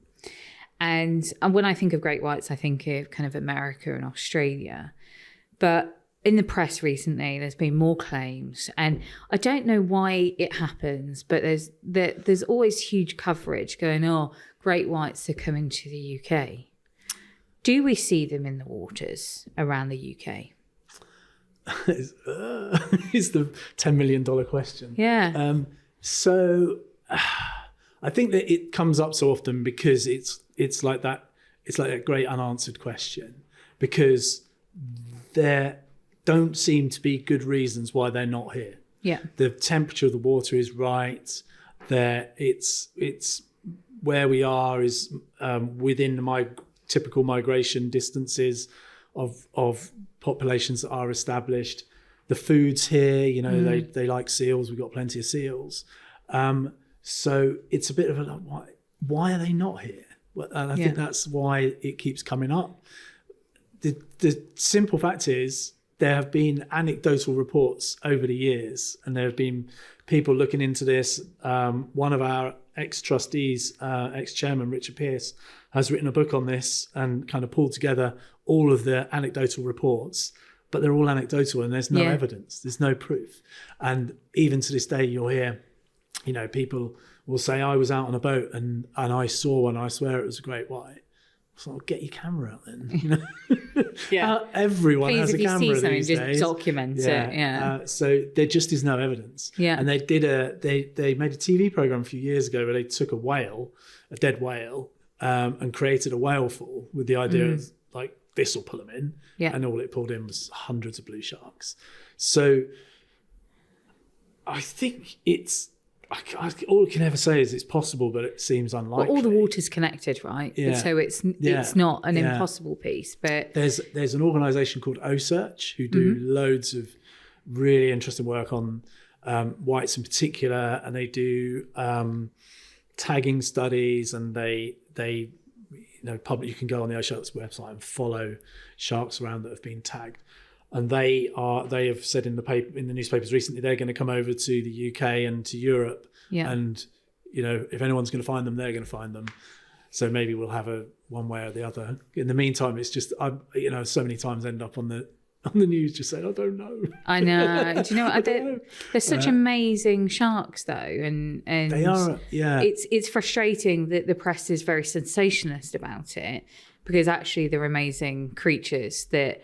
And when I think of great whites, I think of kind of America and Australia. But in the press recently, there's been more claims, and I don't know why it happens, but there's always huge coverage going, great whites are coming to the UK. Do we see them in the waters around the UK? Is the $10 million question. Yeah. So I think that it comes up so often because it's like that. It's like a great unanswered question, because there don't seem to be good reasons why they're not here. Yeah. The temperature of the water is right. It's where we are is within the typical migration distances of populations that are established. The food's here, they like seals. We've got plenty of seals. So it's a bit of why are they not here? And I think that's why it keeps coming up. The simple fact is there have been anecdotal reports over the years, and there have been people looking into this. One of our ex-trustees, ex-chairman, Richard Pearce, has written a book on this and kind of pulled together all of the anecdotal reports, but they're all anecdotal and there's no evidence, there's no proof. And even to this day, you'll hear, people will say, I was out on a boat and I saw one, I swear it was a great white. So get your camera out then. Everyone has a camera these days. Just document it. Yeah. So there just is no evidence. Yeah. And they made a TV program a few years ago where they took a dead whale, and created a whale fall with the idea of like this will pull them in. Yeah. And all it pulled in was hundreds of blue sharks. So I think all I can ever say is it's possible, but it seems unlikely. Well, all the water's connected, right? Yeah. So it's not an impossible piece. But there's an organisation called OSearch who do loads of really interesting work on whites in particular, and they do tagging studies, and they you can go on the OSearch website and follow sharks around that have been tagged. And they have said in the newspapers recently they're going to come over to the UK and to Europe, and if anyone's going to find them, they're going to find them. So maybe we'll have one way or the other. In the meantime, it's just so many times end up on the news just saying I don't know. I know. Do you know what? They're such amazing sharks though, and they are. Yeah. It's frustrating that the press is very sensationalist about it, because actually they're amazing creatures that.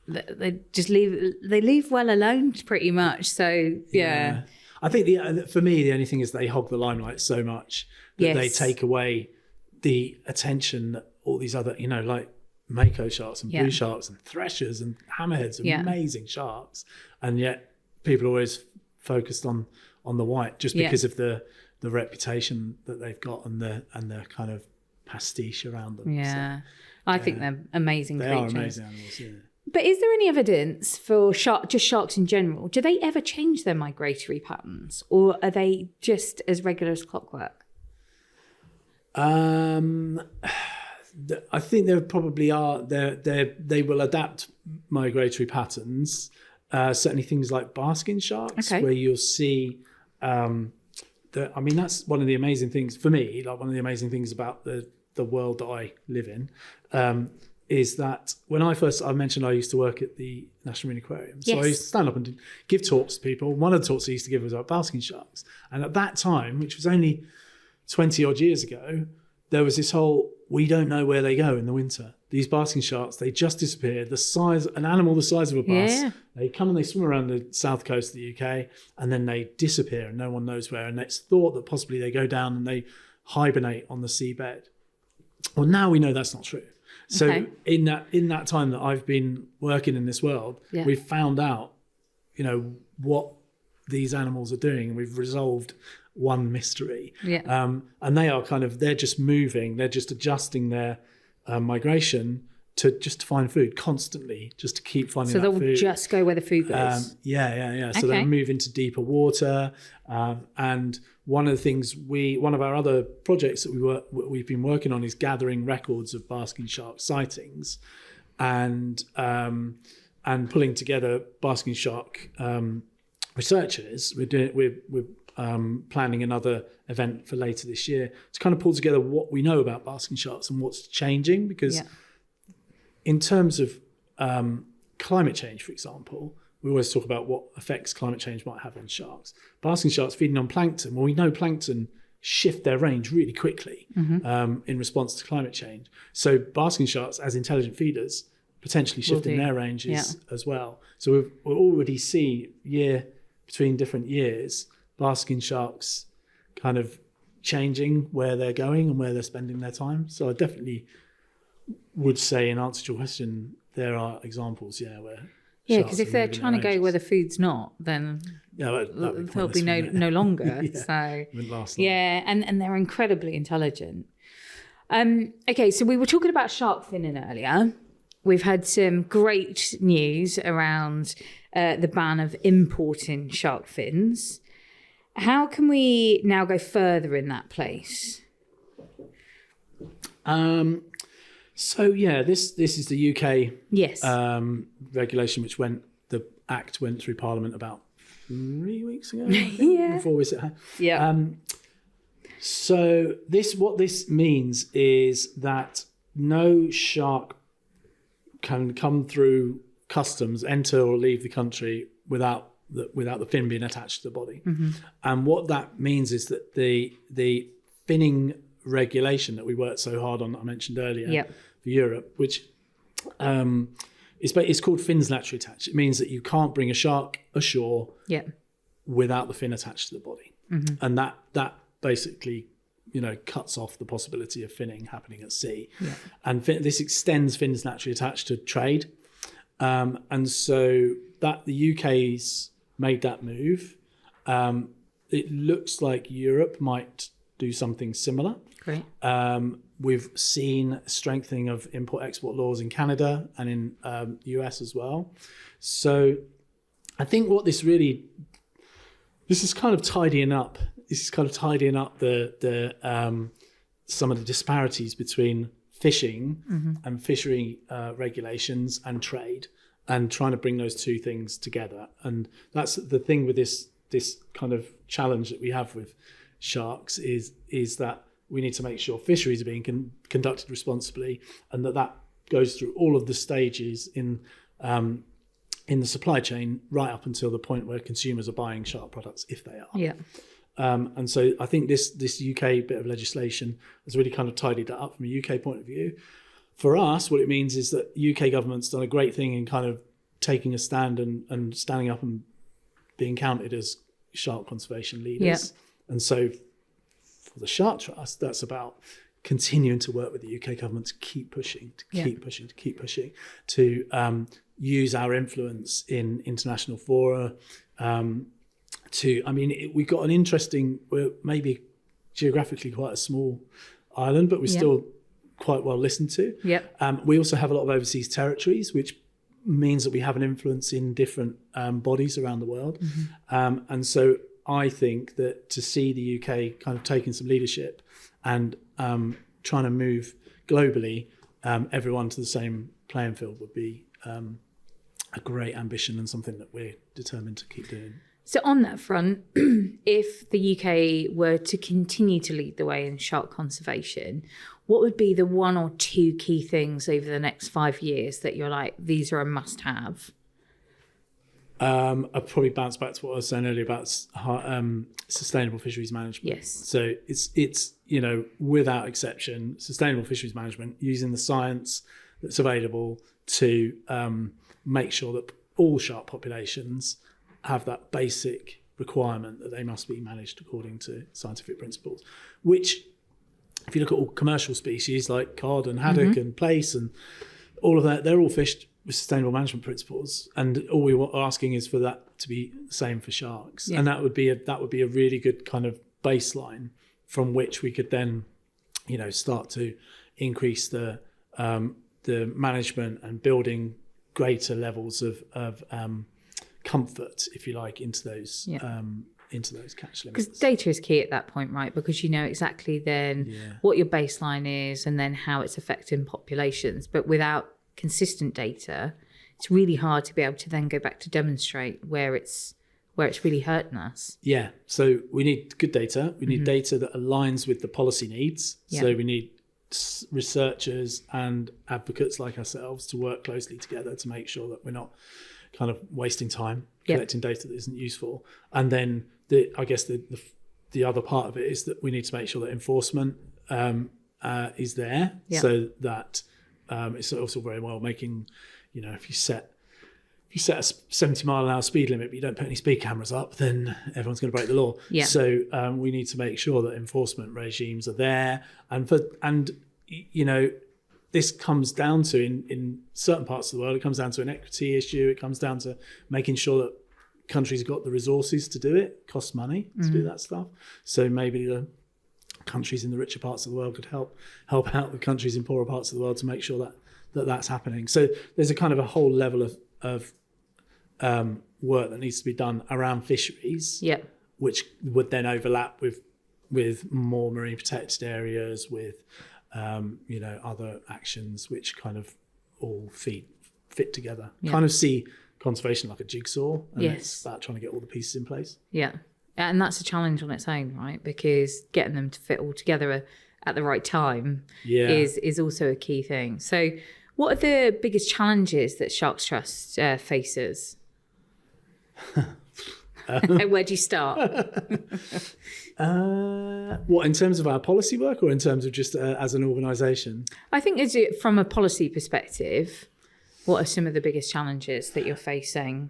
They just leave well alone pretty much. So yeah. I think for me the only thing is they hog the limelight so much that they take away the attention that all these other like mako sharks and blue sharks and threshers and hammerheads are amazing sharks, and yet people are always focused on the white just because of the reputation that they've got and the kind of pastiche around them. I think they're amazing creatures. They are amazing animals. But is there any evidence for just sharks in general? Do they ever change their migratory patterns, or are they just as regular as clockwork? I think there probably are. They will adapt migratory patterns. Certainly things like basking sharks, where you'll see. That's one of the amazing things for me. Like one of the amazing things about the world that I live in. Is that when I mentioned I used to work at the National Marine Aquarium. So I used to stand up and give talks to people. One of the talks I used to give was about basking sharks. And at that time, which was only 20 odd years ago, there was this whole, we don't know where they go in the winter. These basking sharks, they just disappear. An animal the size of a bus, they come and they swim around the south coast of the UK and then they disappear and no one knows where. And it's thought that possibly they go down and they hibernate on the seabed. Well, now we know that's not true. So in that time that I've been working in this world, we've found out, what these animals are doing, and we've resolved one mystery. And they are they're just moving, they're just adjusting their migration to find food constantly, just to keep finding that food. So they'll just go where the food goes? So they'll move into deeper water. And one of our other projects that we've been working on is gathering records of basking shark sightings and pulling together basking shark researchers. We're planning another event for later this year to kind of pull together what we know about basking sharks and what's changing, because in terms of climate change, for example, we always talk about what effects climate change might have on sharks. Basking sharks feeding on plankton. Well, we know plankton shift their range really quickly in response to climate change. So basking sharks, as intelligent feeders, potentially shifting their ranges as well. So we already see between different years, basking sharks kind of changing where they're going and where they're spending their time. So I definitely would say, in answer to your question, there are examples, where because if they're trying to go where the food's not, then they'll be no longer. So wouldn't last long. And they're incredibly intelligent. So we were talking about shark finning earlier. We've had some great news around the ban of importing shark fins. How can we now go further in that place? This is the UK regulation, which the Act went through Parliament about 3 weeks ago, before we sit here. So what this means is that no shark can come through customs, enter or leave the country without the fin being attached to the body. And what that means is that the finning regulation that we worked so hard on, that I mentioned earlier, for Europe, which it's called fins naturally attached. It means that you can't bring a shark ashore without the fin attached to the body. And that basically cuts off the possibility of finning happening at sea. And this extends fins naturally attached to trade. And so that the UK's made that move. It looks like Europe might do something similar. Great. We've seen strengthening of import-export laws in Canada and in the US as well. So I think what this is kind of tidying up. This is kind of tidying up the some of the disparities between fishing and fishery regulations and trade, and trying to bring those two things together. And that's the thing with this kind of challenge that we have with sharks is that we need to make sure fisheries are being conducted responsibly, and that goes through all of the stages in the supply chain, right up until the point where consumers are buying shark products, if they are. And so I think this UK bit of legislation has really kind of tidied that up from a UK point of view. For us, what it means is that the UK government's done a great thing in kind of taking a stand and standing up and being counted as shark conservation leaders. And so for the Shark Trust, that's about continuing to work with the UK government to keep pushing, to use our influence in international fora. We've got an interesting, we're maybe geographically quite a small island, but we're still quite well listened to. We also have a lot of overseas territories, which means that we have an influence in different bodies around the world. And so I think that to see the UK kind of taking some leadership and trying to move globally everyone to the same playing field would be a great ambition and something that we're determined to keep doing. So on that front, if the UK were to continue to lead the way in shark conservation, what would be the one or two key things over the next 5 years that you're like, these are a must-have? I'll probably bounce back to what I was saying earlier about sustainable fisheries management. Yes. So it's without exception, sustainable fisheries management using the science that's available to make sure that all shark populations have that basic requirement that they must be managed according to scientific principles, which if you look at all commercial species like cod and haddock and plaice and all of that, they're all fished with sustainable management principles, and all we were asking is for that to be the same for sharks. And that would be a really good kind of baseline from which we could then start to increase the management and building greater levels of comfort, if you like, into those catch limits. Because data is key at that point, right? Because you know exactly then what your baseline is and then how it's affecting populations. But without consistent data, it's really hard to be able to then go back to demonstrate where it's really hurting us. Yeah. So we need good data. We need data that aligns with the policy needs. So we need researchers and advocates like ourselves to work closely together to make sure that we're not kind of wasting time collecting data that isn't useful. And then I guess the other part of it is that we need to make sure that enforcement is there, so that it's also very well making, if you set a 70-mile-an-hour speed limit but you don't put any speed cameras up, then everyone's going to break the law. So we need to make sure that enforcement regimes are there, and this comes down to, in certain parts of the world, it comes down to an equity issue. It comes down to making sure that countries have got the resources to do it. It costs money to do that stuff. So maybe the countries in the richer parts of the world could help out the countries in poorer parts of the world to make sure that's happening. So there's a kind of a whole level of work that needs to be done around fisheries, which would then overlap with more marine protected areas, with other actions which kind of all fit together. Kind of see conservation like a jigsaw, and it's about trying to get all the pieces in place. And that's a challenge on its own, right? Because getting them to fit all together at the right time is also a key thing. So what are the biggest challenges that Sharks Trust faces? Where do you start? What, in terms of our policy work or in terms of just as an organisation? I think from a policy perspective, what are some of the biggest challenges that you're facing?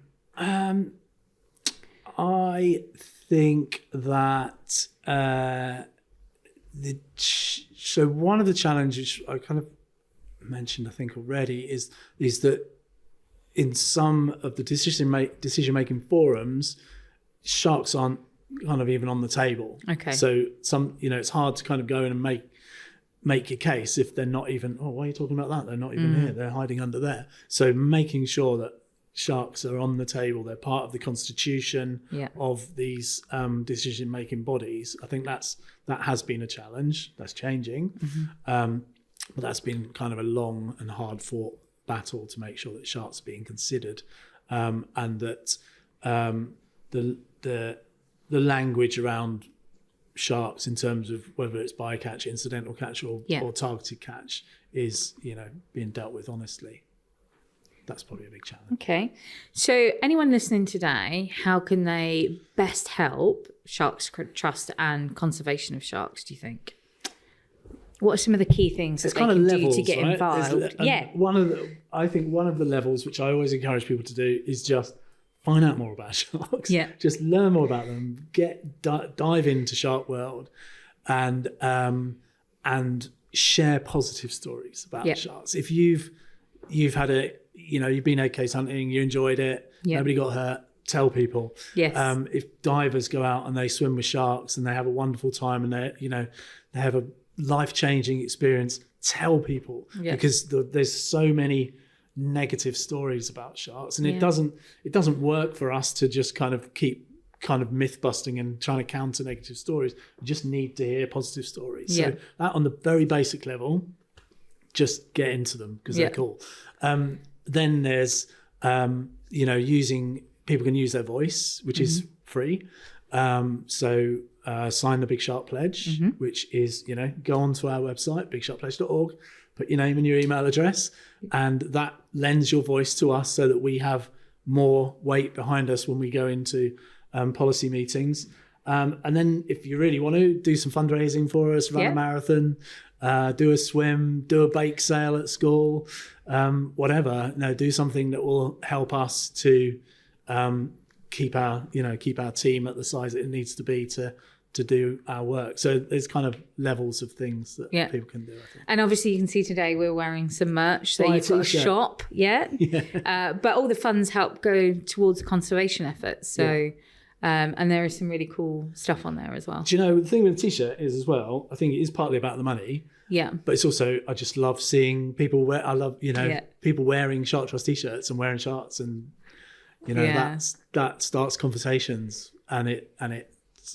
I think that so one of the challenges I kind of mentioned, I think already, is that in some of the decision-making forums, sharks aren't kind of even on the table. Okay. So it's hard to kind of go in and make your case if they're not even, why are you talking about that? They're not even here. They're hiding under there. So making sure that sharks are on the table, they're part of the constitution of these decision-making bodies. I think that has been a challenge. That's changing. But that's been kind of a long and hard-fought battle to make sure that sharks are being considered, and that the language around sharks in terms of whether it's bycatch, incidental catch, or targeted catch is being dealt with honestly. That's probably a big challenge. Okay. So anyone listening today, how can they best help Sharks Trust and conservation of sharks, do you think? What are some of the key things that they can do to get involved? I think one of the levels which I always encourage people to do is just find out more about sharks. Just learn more about them. Dive into shark world, and share positive stories about sharks. If you've had you've been egg case hunting, you enjoyed it, nobody got hurt, tell people. If divers go out and they swim with sharks and they have a wonderful time and they have a life-changing experience, tell people, because there's so many negative stories about sharks, and it doesn't work for us to just kind of keep kind of myth busting and trying to counter negative stories. We just need to hear positive stories. So that on the very basic level, just get into them because they're cool. Then there's people can use their voice, which is free. So sign the Big Shark Pledge, which is, go onto our website, bigsharkpledge.org, put your name and your email address, and that lends your voice to us so that we have more weight behind us when we go into policy meetings. And then if you really want to do some fundraising for us, run a marathon, do a swim, do a bake sale at school, whatever, do something that will help us to keep our team at the size that it needs to be to do our work. So there's kind of levels of things that people can do, I think. And obviously you can see today we're wearing some merch. So you've got a shop, but all the funds help go towards conservation efforts. So and there is some really cool stuff on there as well. Do you know, the thing with the t-shirt is as well, I think it is partly about the money. Yeah. But it's also, I just love seeing people people wearing Shark Trust t-shirts and wearing sharks, and that starts conversations, and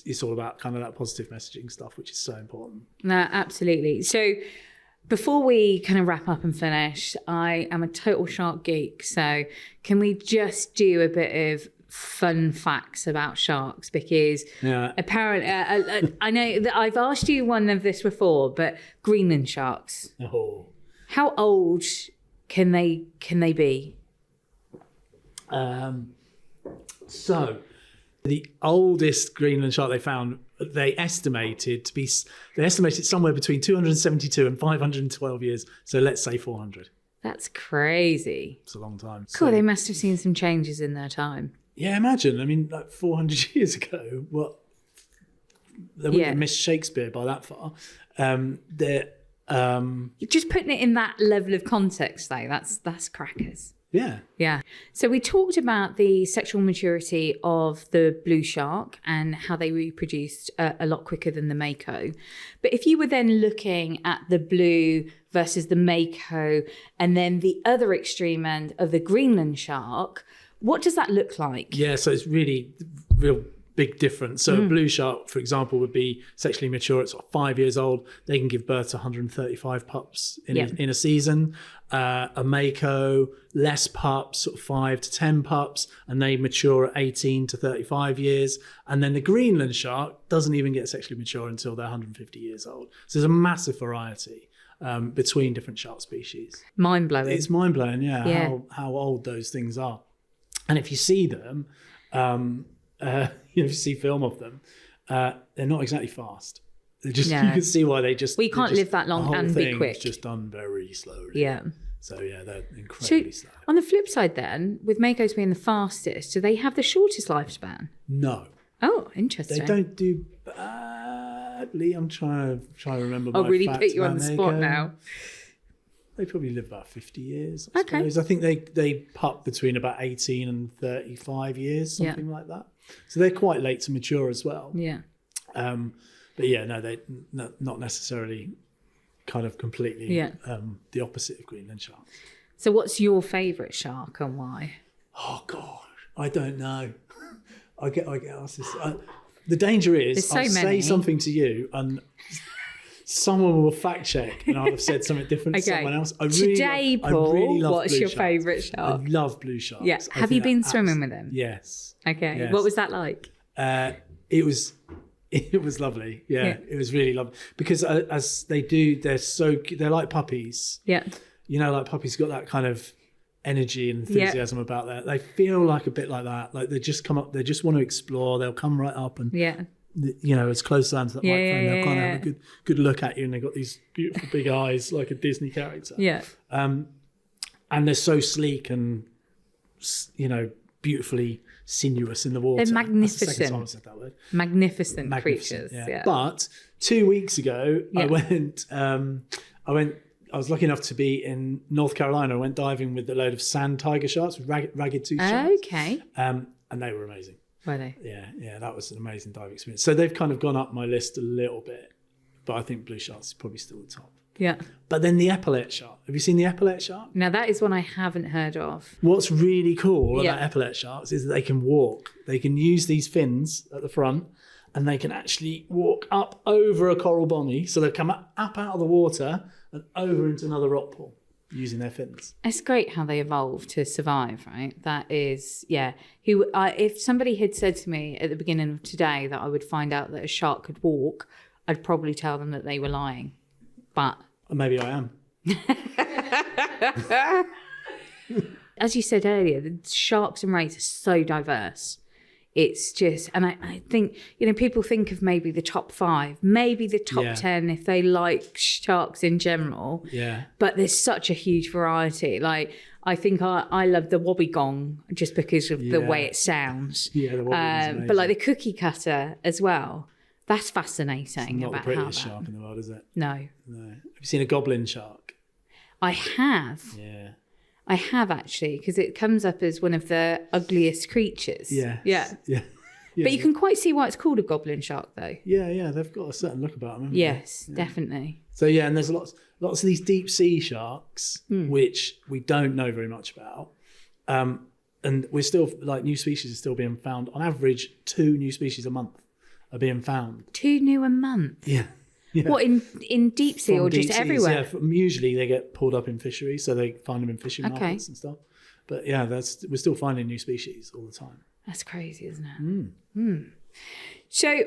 it's all about kind of that positive messaging stuff, which is so important. No, absolutely. So before we kind of wrap up and finish, I am a total shark geek. So can we just do a bit of fun facts about sharks? Because apparently, I know that I've asked you one of this before, but Greenland sharks. Oh. How old can they be? So the oldest Greenland shark they found, they estimated somewhere between 272 and 512 years. So let's say 400. That's crazy. It's a long time. Cool. So, they must have seen some changes in their time. Yeah, imagine. I mean, like 400 years ago, they wouldn't have missed Shakespeare by that far. You're just putting it in that level of context, though. That's crackers. Yeah. Yeah. So we talked about the sexual maturity of the blue shark and how they reproduced a lot quicker than the mako. But if you were then looking at the blue versus the mako and then the other extreme end of the Greenland shark, what does that look like? Yeah, so it's really real big difference. So a blue shark, for example, would be sexually mature at sort of 5 years old. They can give birth to 135 pups in a season. A mako, less pups, sort of 5 to 10 pups, and they mature at 18 to 35 years. And then the Greenland shark doesn't even get sexually mature until they're 150 years old. So there's a massive variety between different shark species. Mind-blowing. It's mind-blowing, how old those things are. And if you see them, if you see film of them, they're not exactly fast. They're just you can see why they just. We can't live that long and be quick. It's just done very slowly. Yeah. So they're incredibly slow. On the flip side, then, with makos being the fastest, do they have the shortest lifespan? No. Oh, interesting. They don't do badly. I'm trying to remember. I'll really put you on the spot now. They probably live about 50 years, I suppose. I think they pup between about 18 and 35 years, something like that. So they're quite late to mature as well. Yeah. But they're not necessarily kind of completely the opposite of Greenland sharks. So what's your favourite shark and why? Oh, God, I don't know. I get asked this. The danger is I'll say something to you and someone will fact check and I'll have said something different to someone else. Paul, what's your favourite shark? I love blue sharks. Yeah. Have you been swimming with them? Yes. Okay. Yes. What was that like? It was lovely. Yeah, it was really lovely because as they do, they're like puppies. Yeah. Like puppies got that kind of energy and enthusiasm about that. They feel like a bit like that. Like they just come up, they just want to explore. They'll come right up and as close down to that microphone, they'll kind of have a good look at you, and they've got these beautiful big eyes like a Disney character. Yeah. And they're so sleek and beautifully sinuous in the water. They're magnificent. That's the second time I've said that word. Magnificent creatures. Yeah. But 2 weeks ago, I was lucky enough to be in North Carolina. I went diving with a load of sand tiger sharks, ragged tooth sharks. Okay. And they were amazing. Were they? Yeah, that was an amazing dive experience. So they've kind of gone up my list a little bit, but I think blue sharks is probably still the top. Yeah. But then the epaulet shark. Have you seen the epaulet shark? Now, that is one I haven't heard of. What's really cool about epaulet sharks is that they can walk. They can use these fins at the front, and they can actually walk up over a coral body. So they come up out of the water and over into another rock pool using their fins. It's great how they evolve to survive, right? That is, yeah. If somebody had said to me at the beginning of today that I would find out that a shark could walk, I'd probably tell them that they were lying. But maybe I am. As you said earlier, the sharks and rays are so diverse. It's just, and I think, people think of maybe the top 5, maybe the top 10 if they like sharks in general. Yeah. But there's such a huge variety. Like, I think I love the wobbegong just because of the way it sounds. Yeah, the wobbegong is amazing. But like the cookie cutter as well. That's fascinating. It's not the prettiest shark in the world, is it? No. Have you seen a goblin shark? I have. Yeah. I have actually, because it comes up as one of the ugliest creatures. Yeah. Yeah. But you can quite see why it's called a goblin shark, though. Yeah. They've got a certain look about them. Yes, definitely. So and there's lots of these deep sea sharks which we don't know very much about, and we're still new species are still being found. On average, 2 new species a month are being found. 2 new a month. Yeah. What, in deep sea or just everywhere? Yeah, usually they get pulled up in fisheries, so they find them in fishing markets and stuff. But we're still finding new species all the time. That's crazy, isn't it? So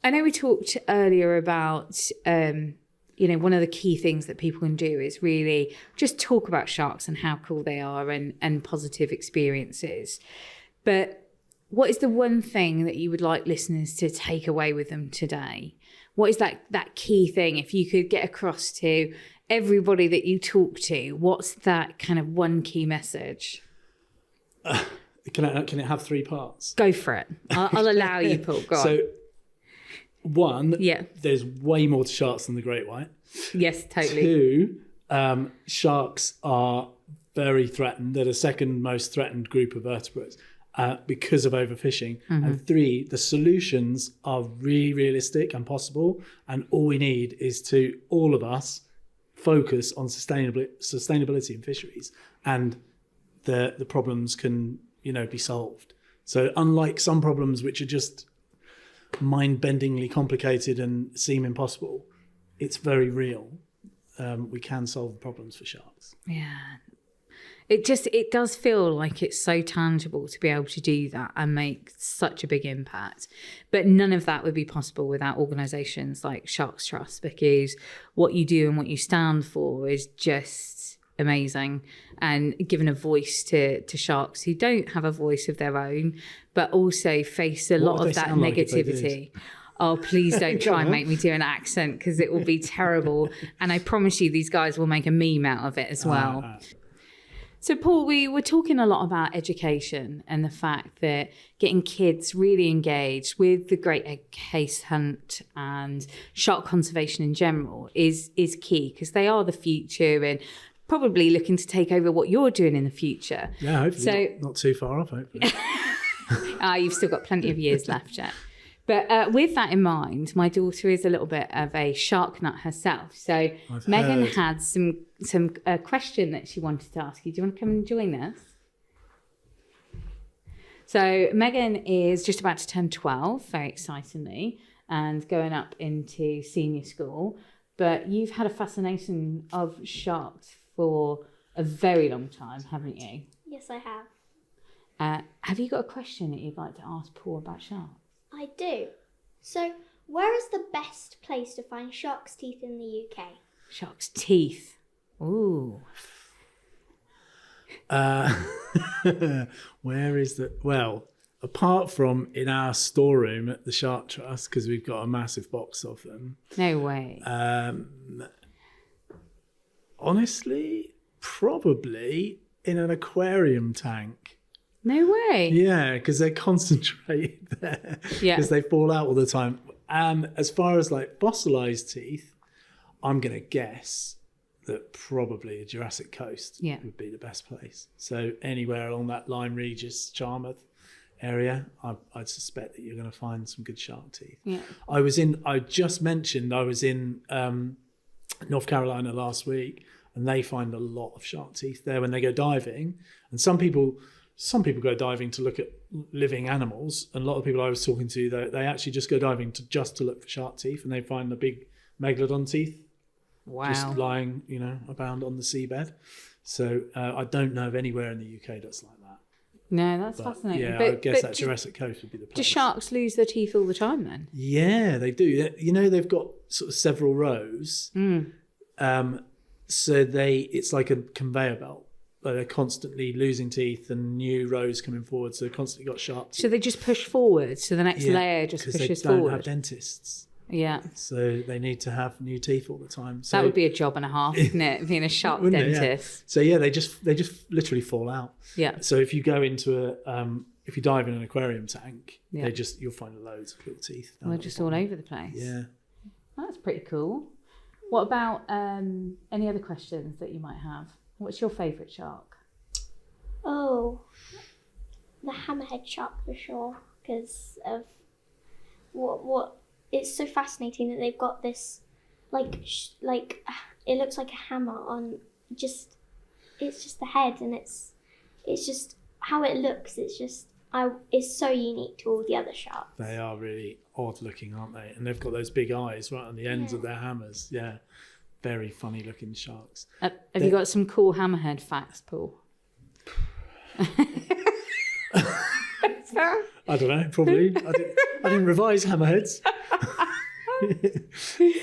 I know we talked earlier about, one of the key things that people can do is really just talk about sharks and how cool they are and positive experiences. But what is the one thing that you would like listeners to take away with them today? What is that key thing? If you could get across to everybody that you talk to, what's that kind of one key message? Can it have 3 parts? Go for it. I'll allow you, Paul. Go on. So, 1, there's way more to sharks than the great white. Yes, totally. 2, sharks are very threatened. They're the second most threatened group of vertebrates. Because of overfishing. And 3, the solutions are really realistic and possible, and all we need is to all of us focus on sustainability in fisheries, and the problems can be solved. So unlike some problems which are just mind-bendingly complicated and seem impossible, it's very real. We can solve problems for sharks. Yeah. It does feel like it's so tangible to be able to do that and make such a big impact. But none of that would be possible without organisations like Sharks Trust, because what you do and what you stand for is just amazing, and giving a voice to sharks who don't have a voice of their own, but also face a lot of that negativity. Oh, please don't try and make me do an accent, because it will be terrible. And I promise you these guys will make a meme out of it as well. So, Paul, we were talking a lot about education and the fact that getting kids really engaged with the Great Egg Case Hunt and shark conservation in general is key, because they are the future and probably looking to take over what you're doing in the future. Yeah, hopefully not too far off, hopefully. You've still got plenty of years left yet. But with that in mind, my daughter is a little bit of a shark nut herself. So Megan had some question that she wanted to ask you. Do you want to come and join us? So Megan is just about to turn 12, very excitingly, and going up into senior school. But you've had a fascination of sharks for a very long time, haven't you? Yes, I have. Have you got a question that you'd like to ask Paul about sharks? I do. So, where is the best place to find shark's teeth in the UK? Shark's teeth. Ooh. Where is the... Well, apart from in our storeroom at the Shark Trust, because we've got a massive box of them. No way. Honestly, probably in an aquarium tank. No way. Yeah, because they're concentrated there. Yeah. Because they fall out all the time. As far as like fossilized teeth, I'm going to guess that probably a Jurassic Coast would be the best place. So anywhere along that Lyme Regis, Charmouth area, I'd suspect that you're going to find some good shark teeth. Yeah. I just mentioned I was in North Carolina last week, and they find a lot of shark teeth there when they go diving. And some people go diving to look at living animals, and a lot of people I was talking to, they actually just go diving to look for shark teeth, and they find the big megalodon teeth just lying, abound on the seabed. So I don't know of anywhere in the UK that's like that. No, that's fascinating. Yeah, I guess that Jurassic Coast would be the place. Do sharks lose their teeth all the time then? Yeah, they do. They've got sort of several rows. So it's like a conveyor belt. They're constantly losing teeth and new rows coming forward. So they've constantly got sharp teeth. So they just push forward. So the next layer just pushes forward. Because they don't have dentists. Yeah. So they need to have new teeth all the time. So that would be a job and a half, wouldn't it? Being a shark dentist. So they just literally fall out. Yeah. So if you go into if you dive in an aquarium tank, you'll find loads of little teeth. Well, just all over the place. Yeah. That's pretty cool. What about any other questions that you might have? What's your favourite shark? Oh, the hammerhead shark for sure, because of what it's so fascinating that they've got this like it looks like a hammer on it's just the head, and it's just how it looks. It's so unique to all the other sharks. They are really odd looking, aren't they? And they've got those big eyes right on the ends of their hammers. Yeah, very funny looking sharks. Have you got some cool hammerhead facts, Paul? I don't know, probably. I didn't revise hammerheads.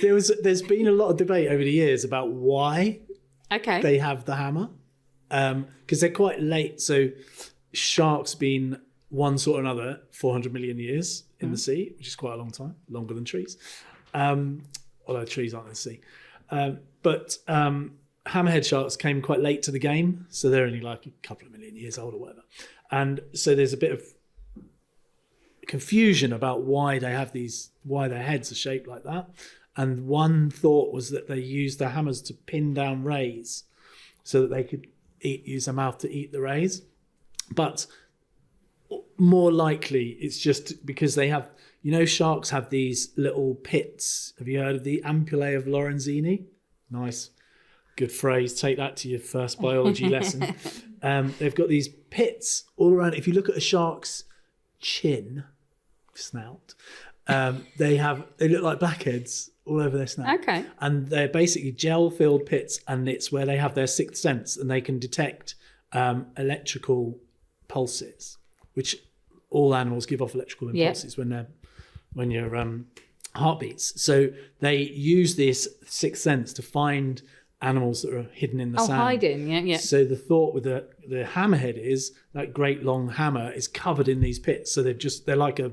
There's been a lot of debate over the years about why they have the hammer, because they're quite late. So sharks been one sort or another 400 million years in the sea, which is quite a long time, longer than trees, although trees aren't in the sea. But hammerhead sharks came quite late to the game, so they're only like a couple of million years old or whatever. And so there's a bit of confusion about why their heads are shaped like that. And one thought was that they used their hammers to pin down rays so that they could use their mouth to eat the rays. But more likely it's just because they have, sharks have these little pits. Have you heard of the ampullae of Lorenzini? Nice. Good phrase. Take that to your first biology lesson. They've got these pits all around. If you look at a shark's snout, they look like blackheads all over their snout. Okay. And they're basically gel-filled pits, and it's where they have their sixth sense, and they can detect electrical pulses, which all animals give off electrical impulses when your heart beats. So they use this sixth sense to find animals that are hidden in the sand. Hiding, yeah. So the thought with the hammerhead is that great long hammer is covered in these pits. So they're like a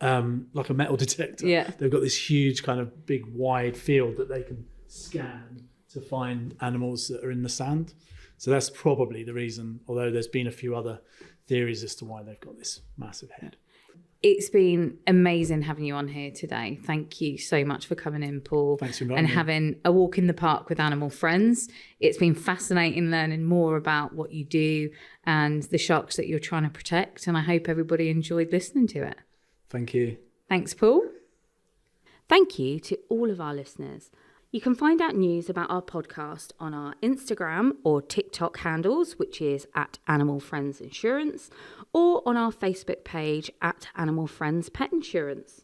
metal detector. Yeah. They've got this huge kind of big wide field that they can scan to find animals that are in the sand. So that's probably the reason, although there's been a few other theories as to why they've got this massive head. It's been amazing having you on here today. Thank you so much for coming in, Paul. Thanks for inviting me. Having a walk in the park with animal friends. It's been fascinating learning more about what you do and the sharks that you're trying to protect. And I hope everybody enjoyed listening to it. Thank you. Thanks, Paul. Thank you to all of our listeners. You can find out news about our podcast on our Instagram or TikTok handles, which is @AnimalFriendsInsurance, or on our Facebook page @AnimalFriendsPetInsurance.